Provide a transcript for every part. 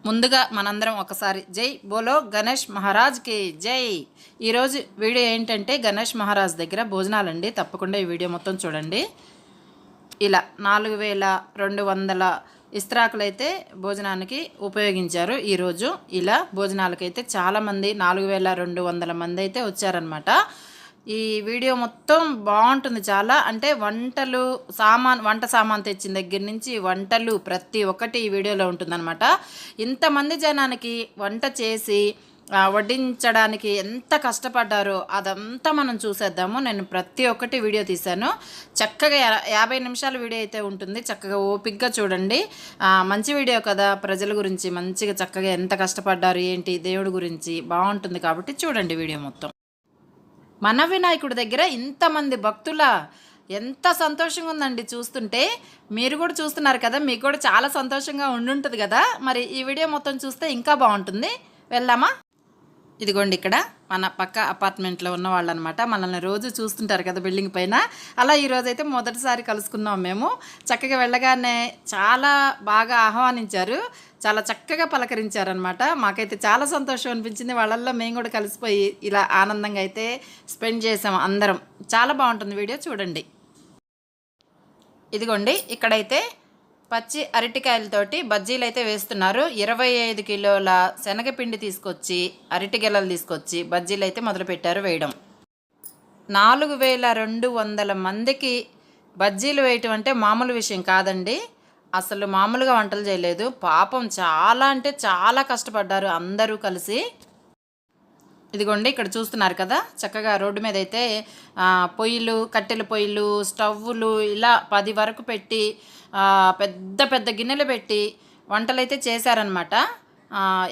ముందుగా మనందరం ఒకసారి జై బోలో గణేష్ మహారాజ్కి జై. ఈరోజు వీడియో ఏంటంటే గణేష్ మహారాజ్ దగ్గర భోజనాలండి. తప్పకుండా ఈ వీడియో మొత్తం చూడండి. ఇలా 4200 ఇస్త్రాకులు అయితే భోజనానికి ఉపయోగించారు. ఈరోజు ఇలా భోజనాలకైతే చాలామంది 4200 మంది అయితే వచ్చారనమాట. ఈ వీడియో మొత్తం బాగుంటుంది చాలా. అంటే వంట సామాన్ తెచ్చిన దగ్గర నుంచి వంటలు ప్రతి ఒక్కటి ఈ వీడియోలో ఉంటుందన్నమాట. ఇంతమంది జనానికి వంట చేసి వడ్డించడానికి ఎంత కష్టపడ్డారో అదంతా మనం చూసేద్దాము. నేను ప్రతి ఒక్కటి వీడియో తీశాను. చక్కగా 50 నిమిషాల వీడియో అయితే ఉంటుంది. చక్కగా ఓపిక్గా చూడండి. మంచి వీడియో కదా, ప్రజల గురించి మంచిగా చక్కగా ఎంత కష్టపడ్డారు ఏంటి దేవుడి గురించి బాగుంటుంది కాబట్టి చూడండి వీడియో మొత్తం. మన వినాయకుడి దగ్గర ఇంతమంది భక్తుల ఎంత సంతోషంగా ఉందండి చూస్తుంటే. మీరు కూడా చూస్తున్నారు కదా, మీకు కూడా చాలా సంతోషంగా ఉండుంటుంది కదా. మరి ఈ వీడియో మొత్తం చూస్తే ఇంకా బాగుంటుంది. వెళ్దామా? ఇదిగోండి, ఇక్కడ మన పక్క అపార్ట్మెంట్లో ఉన్న వాళ్ళు అనమాట. మనల్ని రోజు చూస్తుంటారు కదా బిల్డింగ్ పైన. అలా ఈరోజైతే మొదటిసారి కలుసుకున్నాం మేము. చక్కగా వెళ్ళగానే చాలా బాగా ఆహ్వానించారు, చాలా చక్కగా పలకరించారనమాట. మాకైతే చాలా సంతోషం అనిపించింది. వాళ్ళల్లో మేము కూడా కలిసిపోయి ఇలా ఆనందంగా అయితే స్పెండ్ చేసాం అందరం. చాలా బాగుంటుంది వీడియో చూడండి. ఇదిగోండి, ఇక్కడైతే పచ్చి అరటికాయలతోటి బజ్జీలు అయితే వేస్తున్నారు. 25 కిలోల శనగపిండి తీసుకొచ్చి అరటి గెలలు తీసుకొచ్చి బజ్జీలు అయితే మొదలుపెట్టారు వేయడం. 4200 మందికి బజ్జీలు వేయటం అంటే మామూలు విషయం కాదండి. అసలు మామూలుగా వంటలు చేయలేదు. పాపం చాలా అంటే చాలా కష్టపడ్డారు అందరూ కలిసి. ఇదిగోండి, ఇక్కడ చూస్తున్నారు కదా, చక్కగా రోడ్డు మీద అయితే పొయ్యిలు, కట్టెల పొయ్యిలు, స్టవ్వులు ఇలా 10 వరకు పెట్టి పెద్ద పెద్ద గిన్నెలు పెట్టి వంటలు అయితే చేశారనమాట.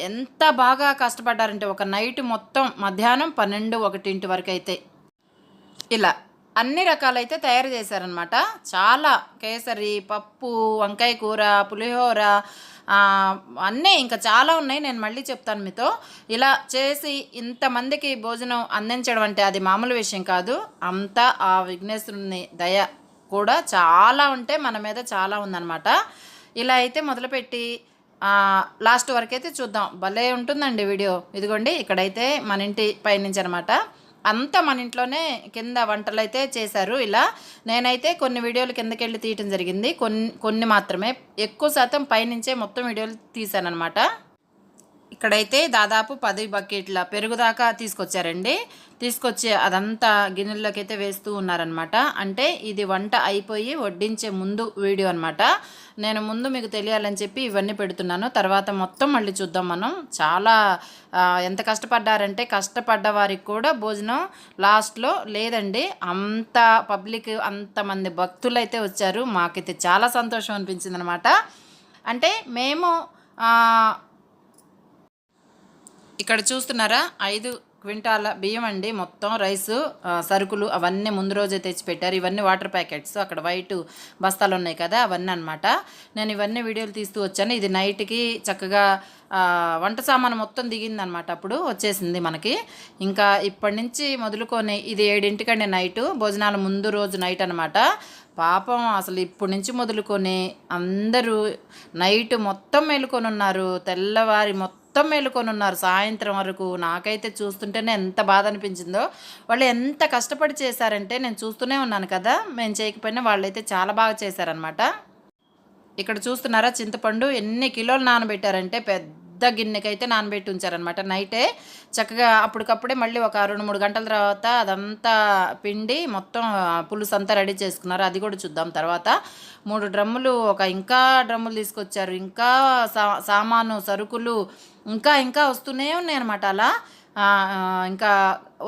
ఎంత బాగా కష్టపడ్డారంటే ఒక నైట్ మొత్తం మధ్యాహ్నం 12-1 వరకు అయితే ఇలా అన్ని రకాలైతే తయారు చేశారనమాట. చాలా కేసరి, పప్పు, వంకాయ కూర, పులిహోర అన్నీ ఇంకా చాలా ఉన్నాయి. నేను మళ్ళీ చెప్తాను మీతో. ఇలా చేసి ఇంతమందికి భోజనం అందించడం అంటే అది మామూలు విషయం కాదు. అంతా ఆ విఘ్నేశ్వరుని దయ కూడా చాలా ఉంటే మన మీద చాలా ఉందన్నమాట. ఇలా అయితే మొదలుపెట్టి లాస్ట్ వరకు అయితే చూద్దాం. భలే ఉంటుందండి వీడియో. ఇదిగోండి, ఇక్కడైతే మన ఇంటి పైనుంచి అనమాట. అంతా మన ఇంట్లోనే కింద వంటలు అయితే చేశారు. ఇలా నేనైతే కొన్ని వీడియోలు కిందకి వెళ్ళి తీయటం జరిగింది. కొన్ని మాత్రమే, ఎక్కువ శాతం పైనుంచే మొత్తం వీడియోలు తీశాను అనమాట. ఇక్కడైతే దాదాపు 10 బకెట్ల పెరుగు దాకా తీసుకొచ్చారండి. తీసుకొచ్చి అదంతా గిన్నెల్లోకి అయితే వేస్తూ ఉన్నారనమాట. అంటే ఇది వంట అయిపోయి వడ్డించే ముందు వీడియో అనమాట. నేను ముందు మీకు తెలియాలని చెప్పి ఇవన్నీ పెడుతున్నాను. తర్వాత మొత్తం మళ్ళీ చూద్దాం మనం. చాలా ఎంత కష్టపడ్డారంటే కష్టపడ్డ వారికి కూడా భోజనం లాస్ట్లో లేదండి. అంత పబ్లిక్, అంతమంది భక్తులు అయితే వచ్చారు. మాకైతే చాలా సంతోషం అనిపించింది అనమాట. అంటే మేము ఇక్కడ చూస్తున్నారా 5 క్వింటాల బియ్యం అండి. మొత్తం రైసు, సరుకులు అవన్నీ ముందు రోజే తెచ్చిపెట్టారు. ఇవన్నీ వాటర్ ప్యాకెట్స్, అక్కడ వైట్ బస్తాలు ఉన్నాయి కదా అవన్నీ అనమాట. నేను ఇవన్నీ వీడియోలు తీస్తూ వచ్చాను. ఇది నైట్కి చక్కగా వంట సామాను మొత్తం దిగిందనమాట. అప్పుడు వచ్చేసింది మనకి. ఇంకా ఇప్పటి నుంచి మొదలుకొని ఇది 7 నైటు, భోజనాల ముందు రోజు నైట్ అనమాట. పాపం అసలు ఇప్పటి నుంచి మొదలుకొని అందరూ నైట్ మొత్తం మేలుకొని ఉన్నారు. తెల్లవారి మొత్తం మేలుకొని ఉన్నారు సాయంత్రం వరకు. నాకైతే చూస్తుంటేనే ఎంత బాధ అనిపించిందో. వాళ్ళు ఎంత కష్టపడి చేశారంటే నేను చూస్తూనే ఉన్నాను కదా, మేము చేయకపోయినా వాళ్ళైతే చాలా బాగా చేశారనమాట. ఇక్కడ చూస్తున్నారా, చింతపండు ఎన్ని కిలోలు నానబెట్టారంటే పెద్ద గిన్నెకైతే నానబెట్టి ఉంచారనమాట. నైటే చక్కగా అప్పటికప్పుడే మళ్ళీ ఒక 2-3 గంటల తర్వాత అదంతా పిండి మొత్తం పులుసు అంతా రెడీ చేసుకున్నారు. అది కూడా చూద్దాం తర్వాత. 3 డ్రమ్ములు, ఇంకా డ్రమ్ములు తీసుకొచ్చారు. ఇంకా సామాను, సరుకులు ఇంకా వస్తూనే ఉన్నాయి అనమాట. అలా ఇంకా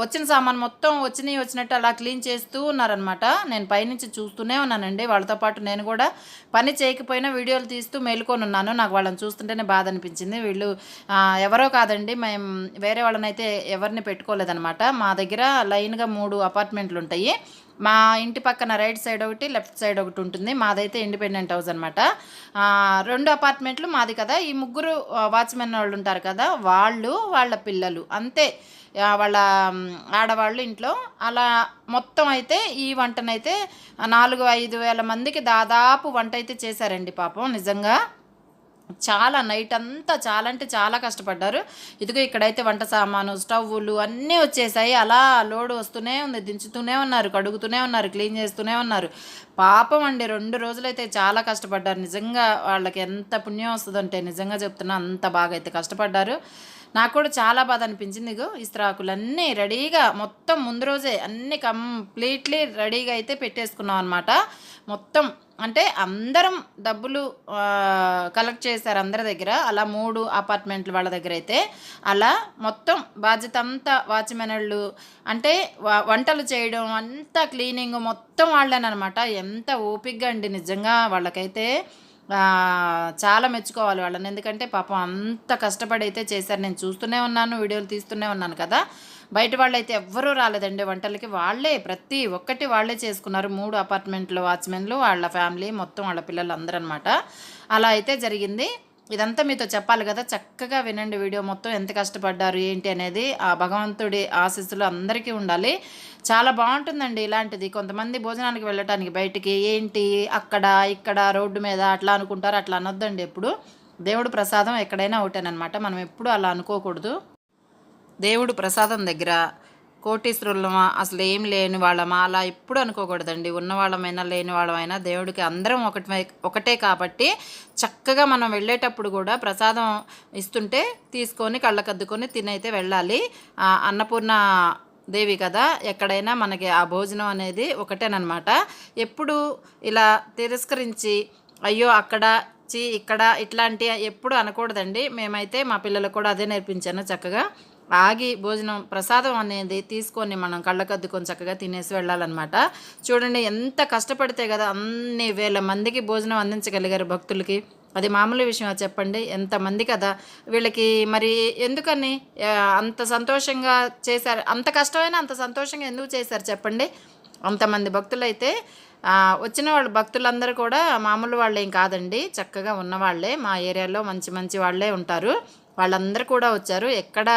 వచ్చిన సామాన్ మొత్తం వచ్చినట్టు అలా క్లీన్ చేస్తూ ఉన్నారనమాట. నేను పైనుంచి చూస్తూనే ఉన్నానండి. వాళ్ళతో పాటు నేను కూడా పని చేయకపోయినా వీడియోలు తీస్తూ మేలుకొని ఉన్నాను. నాకు వాళ్ళని చూస్తుంటేనే బాధ అనిపించింది. వీళ్ళు ఎవరో కాదండి, మేము వేరే వాళ్ళనైతే ఎవరిని పెట్టుకోలేదనమాట. మా దగ్గర లైన్గా 3 అపార్ట్మెంట్లు ఉంటాయి. మా ఇంటి పక్కన రైట్ సైడ్ ఒకటి, లెఫ్ట్ సైడ్ ఒకటి ఉంటుంది. మాదైతే ఇండిపెండెంట్ హౌస్ అనమాట. 2 అపార్ట్మెంట్లు మాది కదా. ఈ 3 వాచ్మెన్ వాళ్ళు ఉంటారు కదా, వాళ్ళ పిల్లలు అంతే, వాళ్ళ ఆడవాళ్ళు ఇంట్లో. అలా మొత్తం అయితే ఈ వంటనైతే 4-5 వేల మందికి దాదాపు వంట అయితే చేశారండి. పాపం నిజంగా చాలా నైట్ అంతా చాలా అంటే చాలా కష్టపడ్డారు. ఇదిగో ఇక్కడైతే వంట సామాను, స్టవ్వులు అన్నీ వచ్చేసాయి. అలా లోడ్ వస్తూనే ఉంది, దించుతూనే ఉన్నారు, కడుగుతూనే ఉన్నారు, క్లీన్ చేస్తూనే ఉన్నారు. పాపం అండి 2 రోజులైతే చాలా కష్టపడ్డారు. నిజంగా వాళ్ళకి ఎంత పుణ్యం వస్తుందంటే నిజంగా చెప్తున్నా, అంత బాగా అయితే కష్టపడ్డారు. నాకు కూడా చాలా బాధ అనిపించింది. ఇగో ఇస్త్రాకులన్నీ రెడీగా మొత్తం ముందు రోజే అన్నీ కంప్లీట్లీ రెడీగా అయితే పెట్టేసుకున్నాం అనమాట. మొత్తం అంటే అందరం డబ్బులు కలెక్ట్ చేశారు అందరి దగ్గర. అలా 3 అపార్ట్మెంట్లు వాళ్ళ దగ్గర అయితే అలా మొత్తం బాధ్యత అంతా వాచ్మెన్లు అంటే వంటలు చేయడం అంతా క్లీనింగ్ మొత్తం వాళ్ళేనమాట. ఎంత ఓపికగా అండి నిజంగా వాళ్ళకైతే చాలా మెచ్చుకోవాలి వాళ్ళని. ఎందుకంటే పాపం అంత కష్టపడి అయితే చేశారు. నేను చూస్తూనే ఉన్నాను, వీడియోలు తీస్తూనే ఉన్నాను కదా. బయట వాళ్ళైతే ఎవ్వరూ రాలేదండి వంటలకి. వాళ్ళే ప్రతి ఒక్కటి వాళ్ళే చేసుకున్నారు. 3 అపార్ట్మెంట్లో వాచ్మెన్లు, వాళ్ళ ఫ్యామిలీ మొత్తం, వాళ్ళ పిల్లలు అందరూ అనమాట. అలా అయితే జరిగింది. ఇదంతా మీతో చెప్పాలి కదా, చక్కగా వినండి వీడియో మొత్తం. ఎంత కష్టపడ్డారు ఏంటి అనేది ఆ భగవంతుడి ఆశీస్సులు అందరికీ ఉండాలి. చాలా బాగుంటుందండి ఇలాంటిది. కొంతమంది భోజనానికి వెళ్ళటానికి బయటికి ఏంటి అక్కడ ఇక్కడ రోడ్డు మీద అట్లా అనుకుంటారు. అట్లా అనొద్దండి ఎప్పుడు. దేవుడు ప్రసాదం ఎక్కడైనా ఒకటేనమాట. మనం ఎప్పుడు అలా అనుకోకూడదు. దేవుడు ప్రసాదం దగ్గర కోటీశ్వరులమా అసలు ఏం లేని వాళ్ళమా అలా ఎప్పుడు అనుకోకూడదండి. ఉన్నవాళ్ళమైనా లేని వాళ్ళమైనా దేవుడికి అందరం ఒకటే కాబట్టి చక్కగా మనం వెళ్ళేటప్పుడు కూడా ప్రసాదం ఇస్తుంటే తీసుకొని కళ్ళకద్దుకొని తినైతే వెళ్ళాలి. అన్నపూర్ణ దేవి కదా, ఎక్కడైనా మనకి ఆ భోజనం అనేది ఒకటేనమాట. ఎప్పుడు ఇలా తిరస్కరించి అయ్యో అక్కడ ఇక్కడ ఇట్లాంటి ఎప్పుడు అనకూడదండి. మేమైతే మా పిల్లలకు కూడా అదే నేర్పించాను. చక్కగా ఆగి భోజనం ప్రసాదం అనేది తీసుకొని మనం కళ్ళకద్దుకొని చక్కగా తినేసి వెళ్ళాలన్నమాట. చూడండి ఎంత కష్టపడితే కదా అన్ని వేల మందికి భోజనం అందించగలిగారు భక్తులకి. అది మామూలు విషయం చెప్పండి, ఎంతమంది కదా వీళ్ళకి. మరి ఎందుకని అంత సంతోషంగా చేశారు? అంత కష్టమైనా అంత సంతోషంగా ఎందుకు చేశారు చెప్పండి? అంతమంది భక్తులైతే వచ్చిన వాళ్ళు భక్తులందరూ కూడా మామూలు వాళ్ళేం కాదండి, చక్కగా ఉన్నవాళ్లే. మా ఏరియాలో మంచి మంచి వాళ్ళే ఉంటారు. వాళ్ళందరూ కూడా వచ్చారు. ఎక్కడ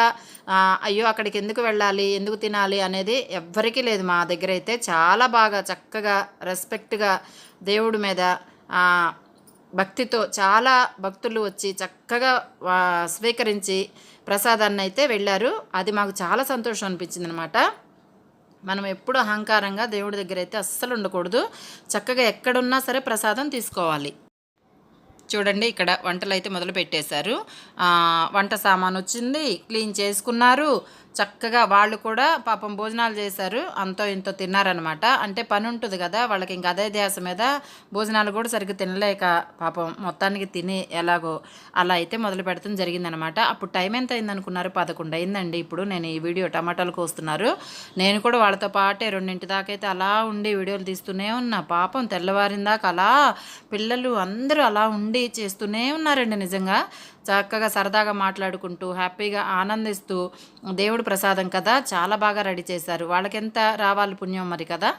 అయ్యో అక్కడికి ఎందుకు వెళ్ళాలి, ఎందుకు తినాలి అనేది ఎవ్వరికీ లేదు. మా దగ్గర అయితే చాలా బాగా చక్కగా రెస్పెక్ట్గా దేవుడి మీద భక్తితో చాలా భక్తులు వచ్చి చక్కగా స్వీకరించి ప్రసాదాన్ని అయితే వెళ్ళారు. అది మాకు చాలా సంతోషం అనిపించింది అనమాట. మనం ఎప్పుడు అహంకారంగా దేవుడి దగ్గర అయితే అస్సలు ఉండకూడదు. చక్కగా ఎక్కడున్నా సరే ప్రసాదం తీసుకోవాలి. చూడండి ఇక్కడ వంటలు అయితే మొదలు పెట్టేశారు. వంట సామాను వచ్చింది, క్లీన్ చేసుకున్నారు. చక్కగా వాళ్ళు కూడా పాపం భోజనాలు చేశారు. అంతో ఇంతో తిన్నారనమాట. అంటే పని ఉంటుంది కదా వాళ్ళకి, ఇంకా అదే ధ్యాస మీద భోజనాలు కూడా సరిగ్గా తినలేక పాపం మొత్తానికి తిని ఎలాగో అలా అయితే మొదలు పెడతాం జరిగిందనమాట. అప్పుడు టైం ఎంత అయిందనుకున్నారు? 11 అయిందండి. ఇప్పుడు నేను ఈ వీడియో టమాటాలు కోస్తున్నారు. నేను కూడా వాళ్ళతో పాటే 2 దాకా అయితే అలా ఉండి వీడియోలు తీస్తూనే ఉన్నా. పాపం తెల్లవారిన దాకా అలా పిల్లలు అందరూ అలా ఉండి చేస్తూనే ఉన్నారండి. నిజంగా చక్కగా సరదాగా మాట్లాడుకుంటూ హ్యాపీగా ఆనందిస్తూ దేవుడు ప్రసాదం కదా చాలా బాగా రెడీ చేశారు. వాళ్ళకెంత రావాలి పుణ్యం మరి కదా.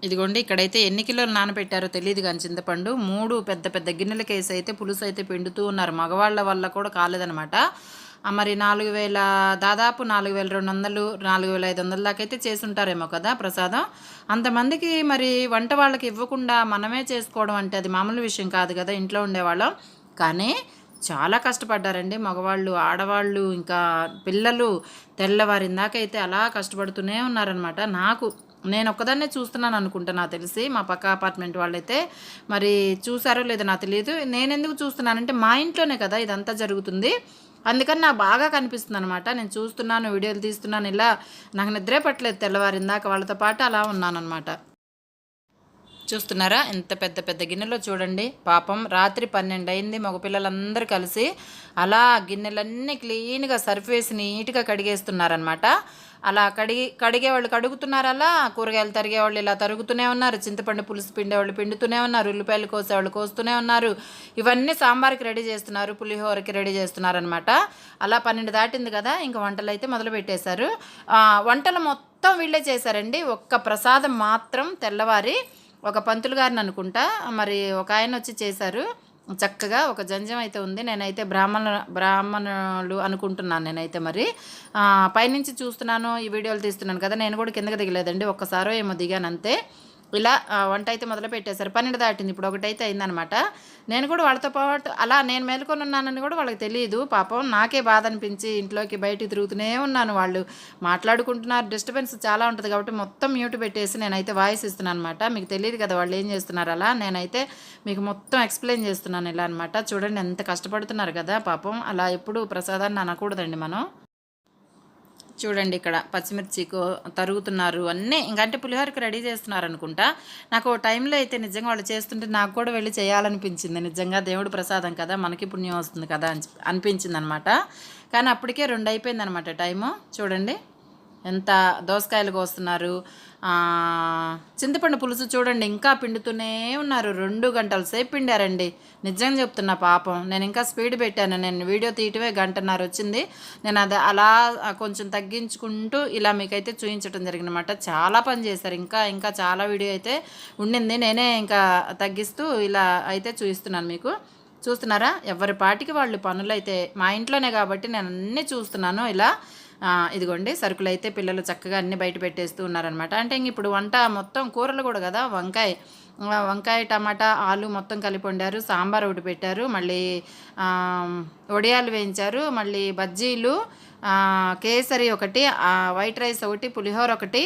ఇదిగోండి ఇక్కడైతే ఎన్ని కిలోలు నానబెట్టారో తెలియదు కానీ చింతపండు 3 పెద్ద పెద్ద గిన్నెలకేసి అయితే పులుసు అయితే పిండుతూ ఉన్నారు. మగవాళ్ళ వల్ల కూడా కాలేదనమాట. మరి 4000 దాదాపు 4200 4500 దాకా అయితే చేసుంటారేమో కదా ప్రసాదం. అంతమందికి మరి వంట వాళ్ళకి ఇవ్వకుండా మనమే చేసుకోవడం అంటే అది మామూలు విషయం కాదు కదా ఇంట్లో ఉండేవాళ్ళం. కానీ చాలా కష్టపడ్డారండి మగవాళ్ళు, ఆడవాళ్ళు, ఇంకా పిల్లలు. తెల్లవారిందాకైతే అలా కష్టపడుతూనే ఉన్నారనమాట. నేను ఒక్కదాన్నే చూస్తున్నాను అనుకుంటా నాకు తెలిసి. మా పక్క అపార్ట్మెంట్ వాళ్ళైతే మరి చూసారో లేదో నాకు తెలియదు. నేను ఎందుకు చూస్తున్నానంటే మా ఇంట్లోనే కదా ఇదంతా జరుగుతుంది. అందుకని నాకు బాగా కనిపిస్తుంది అనమాట. నేను చూస్తున్నాను, వీడియోలు తీస్తున్నాను. ఇలా నాకు నిద్రే పట్టలేదు తెల్లవారిందాక. వాళ్ళతో పాటు అలా ఉన్నాను అనమాట. చూస్తున్నారా ఎంత పెద్ద పెద్ద గిన్నెలో చూడండి. పాపం రాత్రి 12 అయింది. మగపిల్లలందరూ కలిసి అలా గిన్నెలన్నీ క్లీన్గా సర్ఫ్ వేసి నీట్గా కడిగేస్తున్నారనమాట. అలా కడిగేవాళ్ళు కడుగుతున్నారు, అలా కూరగాయలు తరిగేవాళ్ళు ఇలా తరుగుతూనే ఉన్నారు, చింతపండు పులుసు పిండేవాళ్ళు పిండుతూనే ఉన్నారు, ఉల్లిపాయలు కోసేవాళ్ళు కోస్తూనే ఉన్నారు. ఇవన్నీ సాంబార్కి రెడీ చేస్తున్నారు, పులిహోరకి రెడీ చేస్తున్నారనమాట. అలా 12 దాటింది కదా, ఇంకా వంటలు అయితే మొదలు పెట్టేశారు. వంటలు మొత్తం వీళ్ళే చేశారండి. ఒక్క ప్రసాదం మాత్రం తెల్లవారి ఒక పంతులు గారిని అనుకుంటా మరి ఒక ఆయన వచ్చి చేశారు. చక్కగా ఒక జంజం అయితే ఉంది. నేనైతే బ్రాహ్మణులు అనుకుంటున్నాను నేనైతే. మరి పైనుంచి చూస్తున్నాను, ఈ వీడియోలు తీస్తున్నాను కదా, నేను కూడా కిందకి దిగలేదండి. ఒక్కసారో ఏమో దిగాను అంతే. ఇలా వంట అయితే మొదలు పెట్టేశారు. 12 దాటింది, ఇప్పుడు 1 అయితే అయిందనమాట. నేను కూడా వాళ్ళతో పాటు అలా నేను మేలుకొని ఉన్నానని కూడా వాళ్ళకి తెలియదు. పాపం నాకే బాధ అనిపించి ఇంట్లోకి బయటికి తిరుగుతూనే ఉన్నాను. వాళ్ళు మాట్లాడుకుంటున్నారు, డిస్టర్బెన్స్ చాలా ఉంటుంది కాబట్టి మొత్తం మ్యూట్ పెట్టేసి నేనైతే వాయిస్ ఇస్తున్నాను అనమాట. మీకు తెలియదు కదా వాళ్ళు ఏం చేస్తున్నారు అలా. నేనైతే మీకు మొత్తం ఎక్స్ప్లెయిన్ చేస్తున్నాను ఇలా అనమాట. చూడండి ఎంత కష్టపడుతున్నారు కదా పాపం. అలా ఎప్పుడు ప్రసాదాన్ని అనకూడదండి మనం. చూడండి ఇక్కడ పచ్చిమిర్చి తరుగుతున్నారు అన్నీ, ఇంకంటే పులిహోరకి రెడీ చేస్తున్నారు అనుకుంటా. నాకు టైంలో అయితే నిజంగా వాళ్ళు చేస్తుంటే నాకు కూడా వెళ్ళి చేయాలనిపించింది. నిజంగా దేవుడు ప్రసాదం కదా, మనకి పుణ్యం వస్తుంది కదా అనిపించింది అనమాట. కానీ అప్పటికే 2 అయిపోయింది అనమాట టైము. చూడండి ఎంత దోసకాయలు కోస్తున్నారు. చింతపండు పులుసు చూడండి ఇంకా పిండుతూనే ఉన్నారు. 2 గంటల సేపు పిండారండి. నిజంగా చెప్తున్నా పాపం. నేను ఇంకా స్పీడ్ పెట్టాను. నేను వీడియో తీయటమే 1:30 వచ్చింది. నేను అది అలా కొంచెం తగ్గించుకుంటూ ఇలా మీకైతే చూపించడం జరిగిందనమాట. చాలా పని చేశారు. ఇంకా చాలా వీడియో అయితే ఉండింది. నేనే ఇంకా తగ్గిస్తూ ఇలా అయితే చూపిస్తున్నాను మీకు. చూస్తున్నారా, ఎవరి పాటికి వాళ్ళు పనులైతే. మా ఇంట్లోనే కాబట్టి నేను అన్నీ చూస్తున్నాను ఇలా. ఇదిగోండి సరుకులు అయితే పిల్లలు చక్కగా అన్నీ బయట పెట్టేస్తూ ఉన్నారనమాట. అంటే ఇంక ఇప్పుడు వంట మొత్తం కూరలు కూడా కదా, వంకాయ టమాటా ఆలు మొత్తం కలిపి వండారు. సాంబార్ ఒకటి పెట్టారు, మళ్ళీ వడియాలు వేయించారు, మళ్ళీ బజ్జీలు, కేసరి ఒకటి, వైట్ రైస్ ఒకటి, పులిహోర ఒకటి,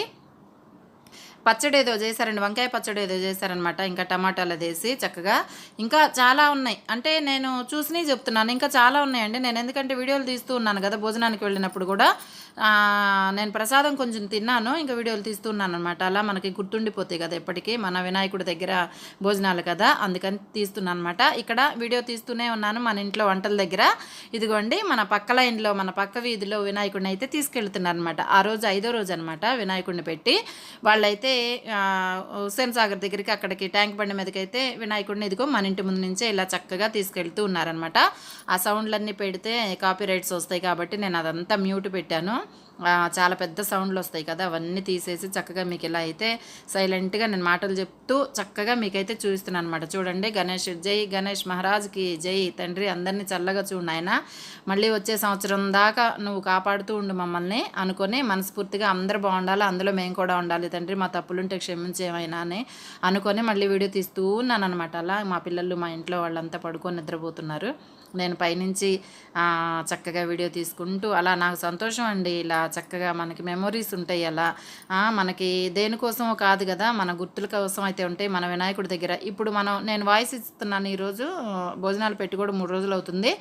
పచ్చడి ఏదో చేశారండి, వంకాయ పచ్చడి ఏదో చేశారనమాట. ఇంకా టమాటాలు వేసి చక్కగా. ఇంకా చాలా ఉన్నాయి, అంటే నేను చూసినవి చెప్తున్నాను. ఇంకా చాలా ఉన్నాయండి. నేను ఎందుకంటే వీడియోలు తీస్తూ ఉన్నాను కదా, భోజనానికి వెళ్ళినప్పుడు కూడా నేను ప్రసాదం కొంచెం తిన్నాను, ఇంకా వీడియోలు తీస్తూ ఉన్నాను అనమాట. అలా మనకి గుర్తుండిపోతాయి కదా ఎప్పటికీ, మన వినాయకుడి దగ్గర భోజనాలు కదా, అందుకని తీస్తున్నాను అనమాట. ఇక్కడ వీడియో తీస్తూనే ఉన్నాను మన ఇంట్లో వంటల దగ్గర. ఇదిగోండి మన పక్క లైన్లో, మన పక్క వీధిలో వినాయకుడిని అయితే తీసుకెళ్తున్నారు అనమాట. ఆ రోజు 5వ రోజు అనమాట వినాయకుడిని పెట్టి. వాళ్ళైతే హుస్సేన్ సాగర్ దగ్గరికి, అక్కడికి ట్యాంక్ బండి మీదకి అయితే వినాయకుడిని ఇదిగో మన ఇంటి ముందు నుంచే ఇలా చక్కగా తీసుకెళ్తూ ఉన్నారనమాట. ఆ సౌండ్లన్నీ పెడితే కాపీ రైట్స్ వస్తాయి కాబట్టి నేను అదంతా మ్యూట్ పెట్టాను. చాలా పెద్ద సౌండ్లు వస్తాయి కదా, అవన్నీ తీసేసి చక్కగా మీకు ఇలా అయితే సైలెంట్గా నేను మాటలు చెప్తూ చక్కగా మీకైతే చూపిస్తున్నాను అనమాట. చూడండి, జై గణేష్ మహారాజ్కి జై. తండ్రి అందరినీ చల్లగా చూడు నాయన, మళ్ళీ వచ్చే సంవత్సరం దాకా నువ్వు కాపాడుతూ ఉండు మమ్మల్ని అనుకొని మనస్ఫూర్తిగా అందరూ బాగుండాలి, అందులో మేము కూడా ఉండాలి తండ్రి, మా తప్పులుంటే క్షమించేమైనా అని అనుకొని మళ్ళీ వీడియో తీస్తూ ఉన్నాను అనమాట. అలా మా పిల్లలు మా ఇంట్లో వాళ్ళంతా పడుకొని నిద్రపోతున్నారు. నేను పైనుంచి చక్కగా వీడియో తీసుకుంటూ అలా నాకు సంతోషం అండి. ఇలా చక్కగా మనకి మెమొరీస్ ఉంటాయి అలా. మనకి దేనికోసమో కాదు కదా, మన గుర్తుల కోసం అయితే ఉంటాయి మన వినాయకుడి దగ్గర. ఇప్పుడు నేను వాయిస్ ఇస్తున్నాను. ఈరోజు భోజనాలు పెట్టి కూడా 3 రోజులు అవుతుంది.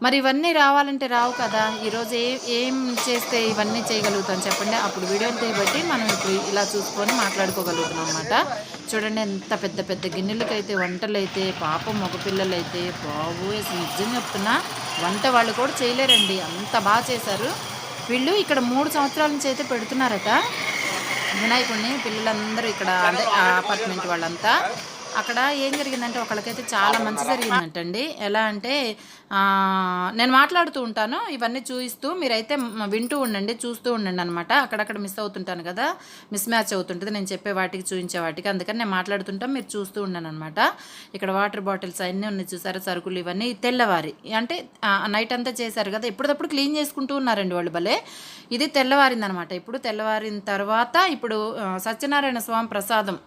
మరి ఇవన్నీ రావాలంటే రావు కదా. ఈరోజు ఏం చేస్తే ఇవన్నీ చేయగలుగుతాం చెప్పండి. అప్పుడు వీడియోలు తీయబట్టి మనం ఇప్పుడు ఇలా చూసుకొని మాట్లాడుకోగలుగుతున్నాం అన్నమాట. చూడండి ఎంత పెద్ద పెద్ద గిన్నెలకైతే వంటలు అయితే, పాపం మగపిల్లలు అయితే బాబు అసలు నిజం చెప్తున్నా వంట వాళ్ళు కూడా చేయలేరండి, అంత బాగా చేశారు వీళ్ళు. ఇక్కడ 3 సంవత్సరాల నుంచి అయితే పెడుతున్నారట వినాయకుడిని పిల్లలందరూ. ఇక్కడ అదే అపార్ట్మెంట్ వాళ్ళంతా. అక్కడ ఏం జరిగిందంటే ఒకళ్ళకైతే చాలా మంచి జరిగిందంటండి. ఎలా అంటే నేను మాట్లాడుతూ ఉంటాను, ఇవన్నీ చూపిస్తూ మీరైతే వింటూ ఉండండి, చూస్తూ ఉండండి అనమాట. అక్కడక్కడ మిస్ అవుతుంటాను కదా, మిస్ మ్యాచ్ అవుతుంటుంది నేను చెప్పే వాటికి చూపించే వాటికి, అందుకని నేను మాట్లాడుతుంటాను, మీరు చూస్తూ ఉండండి అనమాట. ఇక్కడ వాటర్ బాటిల్స్ అన్నీ ఉన్నాయి చూసారా, సరుకులు ఇవన్నీ తెల్లవారి, అంటే నైట్ అంతా చేశారు కదా, ఎప్పటికప్పుడు క్లీన్ చేసుకుంటూ ఉన్నారండి వాళ్ళు భలే. ఇది తెల్లవారిందనమాట. ఇప్పుడు తెల్లవారిన తర్వాత ఇప్పుడు సత్యనారాయణ స్వామి ప్రసాదం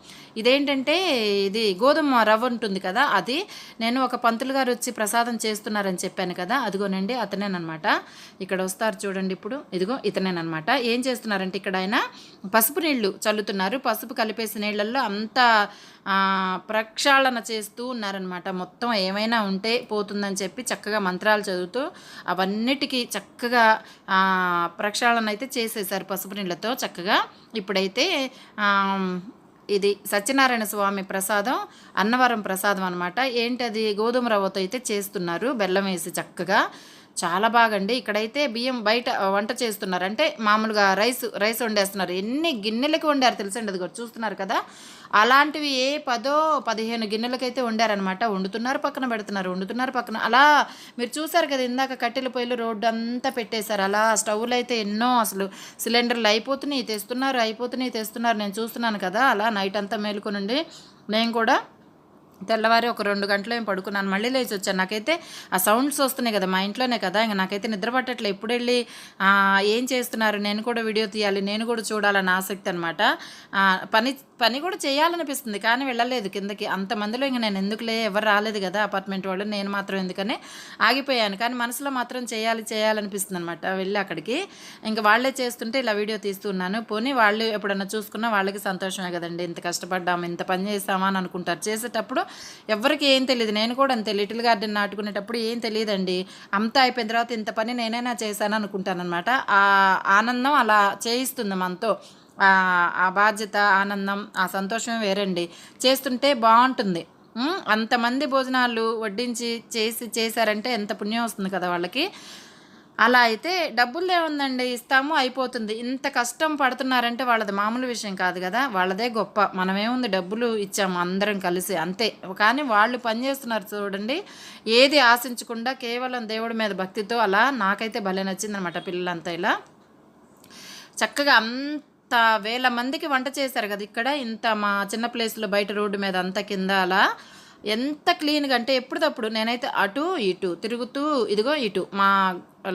ఇదేంటంటే, ఇది గోధుమ రవ్వ ఉంటుంది కదా, అది నేను ఒక పంతులు గారు వచ్చి ప్రసాదం చేస్తున్నారని చెప్పాను కదా, అదిగోనండి అతనేనమాట. ఇక్కడ వస్తారు చూడండి, ఇప్పుడు ఇదిగో ఇతనేనమాట. ఏం చేస్తున్నారంటే ఇక్కడ ఆయన పసుపు నీళ్లు చల్లుతున్నారు. పసుపు కలిపేసి నీళ్ళల్లో అంతా ప్రక్షాళన చేస్తూ ఉన్నారనమాట. మొత్తం ఏమైనా ఉంటే పోతుందని చెప్పి చక్కగా మంత్రాలు చదువుతూ అవన్నిటికీ చక్కగా ప్రక్షాళన అయితే చేసేసారు పసుపు నీళ్ళతో చక్కగా. ఇప్పుడైతే ఇది సత్యనారాయణ స్వామి ప్రసాదం, అన్నవరం ప్రసాదం అనమాట. ఏంటది, గోధుమ రవ్వతో అయితే చేస్తున్నారు, బెల్లం వేసి చక్కగా. చాలా బాగండి. ఇక్కడైతే బియ్యం బయట వంట చేస్తున్నారు, అంటే మామూలుగా రైస్ వండేస్తున్నారు. ఎన్ని గిన్నెలకి వండారు తెలుసండి, అది కూడా చూస్తున్నారు కదా. అలాంటివి 10-15 గిన్నెలకైతే వండారనమాట. వండుతున్నారు పక్కన పెడుతున్నారు, వండుతున్నారు పక్కన. అలా మీరు చూసారు కదా ఇందాక, కట్టెల పొయ్యిలు రోడ్డు అంతా పెట్టేశారు. అలా స్టవ్లు అయితే ఎన్నో, అసలు సిలిండర్లు అయిపోతున్నాయి తెస్తున్నారు, నేను చూస్తున్నాను కదా. అలా నైట్ అంతా మేలుకొనండి నేను కూడా తెల్లవారి ఒక 2 గంటలు ఏం పడుకున్నాను. మళ్ళీ లేచి వచ్చాను. నాకైతే ఆ సౌండ్స్ వస్తున్నాయి కదా, మా ఇంట్లోనే కదా, ఇంక నాకైతే నిద్ర పట్టట్లే. ఎప్పుడెళ్ళి ఏం చేస్తున్నారు, నేను కూడా వీడియో తీయాలి, నేను కూడా చూడాలని ఆసక్తి అనమాట. పని పని కూడా చేయాలనిపిస్తుంది, కానీ వెళ్ళలేదు కిందకి. అంతమందిలో ఇంక నేను ఎందుకులే, ఎవరు రాలేదు కదా అపార్ట్మెంట్ వాళ్ళు, నేను మాత్రం ఎందుకని ఆగిపోయాను. కానీ మనసులో మాత్రం చేయాలనిపిస్తుంది అనమాట. వెళ్ళి అక్కడికి ఇంకా వాళ్ళే చేస్తుంటే ఇలా వీడియో తీస్తున్నాను. పోనీ వాళ్ళు ఎప్పుడన్నా చూసుకున్నా వాళ్ళకి సంతోషమే కదండి. ఇంత కష్టపడ్డాము, ఇంత పని చేస్తామా అని అనుకుంటారు. చేసేటప్పుడు ఎవరికి ఏం తెలియదు. నేను కూడా అంతే, లిటిల్ గార్డెన్ నాటుకునేటప్పుడు ఏం తెలియదండి. అంతా అయిపోయిన తర్వాత ఇంత పని నేనైనా చేశాను అనుకుంటానమాట. ఆ ఆనందం అలా చేయిస్తుంది మనతో. ఆ బాధ్యత, ఆనందం, ఆ సంతోషం వేరండి. చేస్తుంటే బాగుంటుంది. అంతమంది భోజనాలు వడ్డించి చేశారంటే ఎంత పుణ్యం వస్తుంది కదా వాళ్ళకి. అలా అయితే డబ్బులు ఏముందండి, ఇస్తాము అయిపోతుంది. ఇంత కష్టం పడుతున్నారంటే వాళ్ళది మామూలు విషయం కాదు కదా, వాళ్ళదే గొప్ప. మనమేముంది, డబ్బులు ఇచ్చాము అందరం కలిసి అంతే. కానీ వాళ్ళు పని చేస్తున్నారు చూడండి, ఏది ఆశించకుండా కేవలం దేవుడి మీద భక్తితో. అలా నాకైతే భలే నచ్చిందనమాట. పిల్లలంతా ఇలా చక్కగా అంత వేల మందికి వంట చేశారు కదా ఇక్కడ. ఇంత మా చిన్న ప్లేస్లో బయట రోడ్డు మీద అంత కింద అలా ఎంత క్లీన్గా అంటే ఎప్పుడప్పుడు నేనైతే అటు ఇటు తిరుగుతూ, ఇదిగో ఇటు మా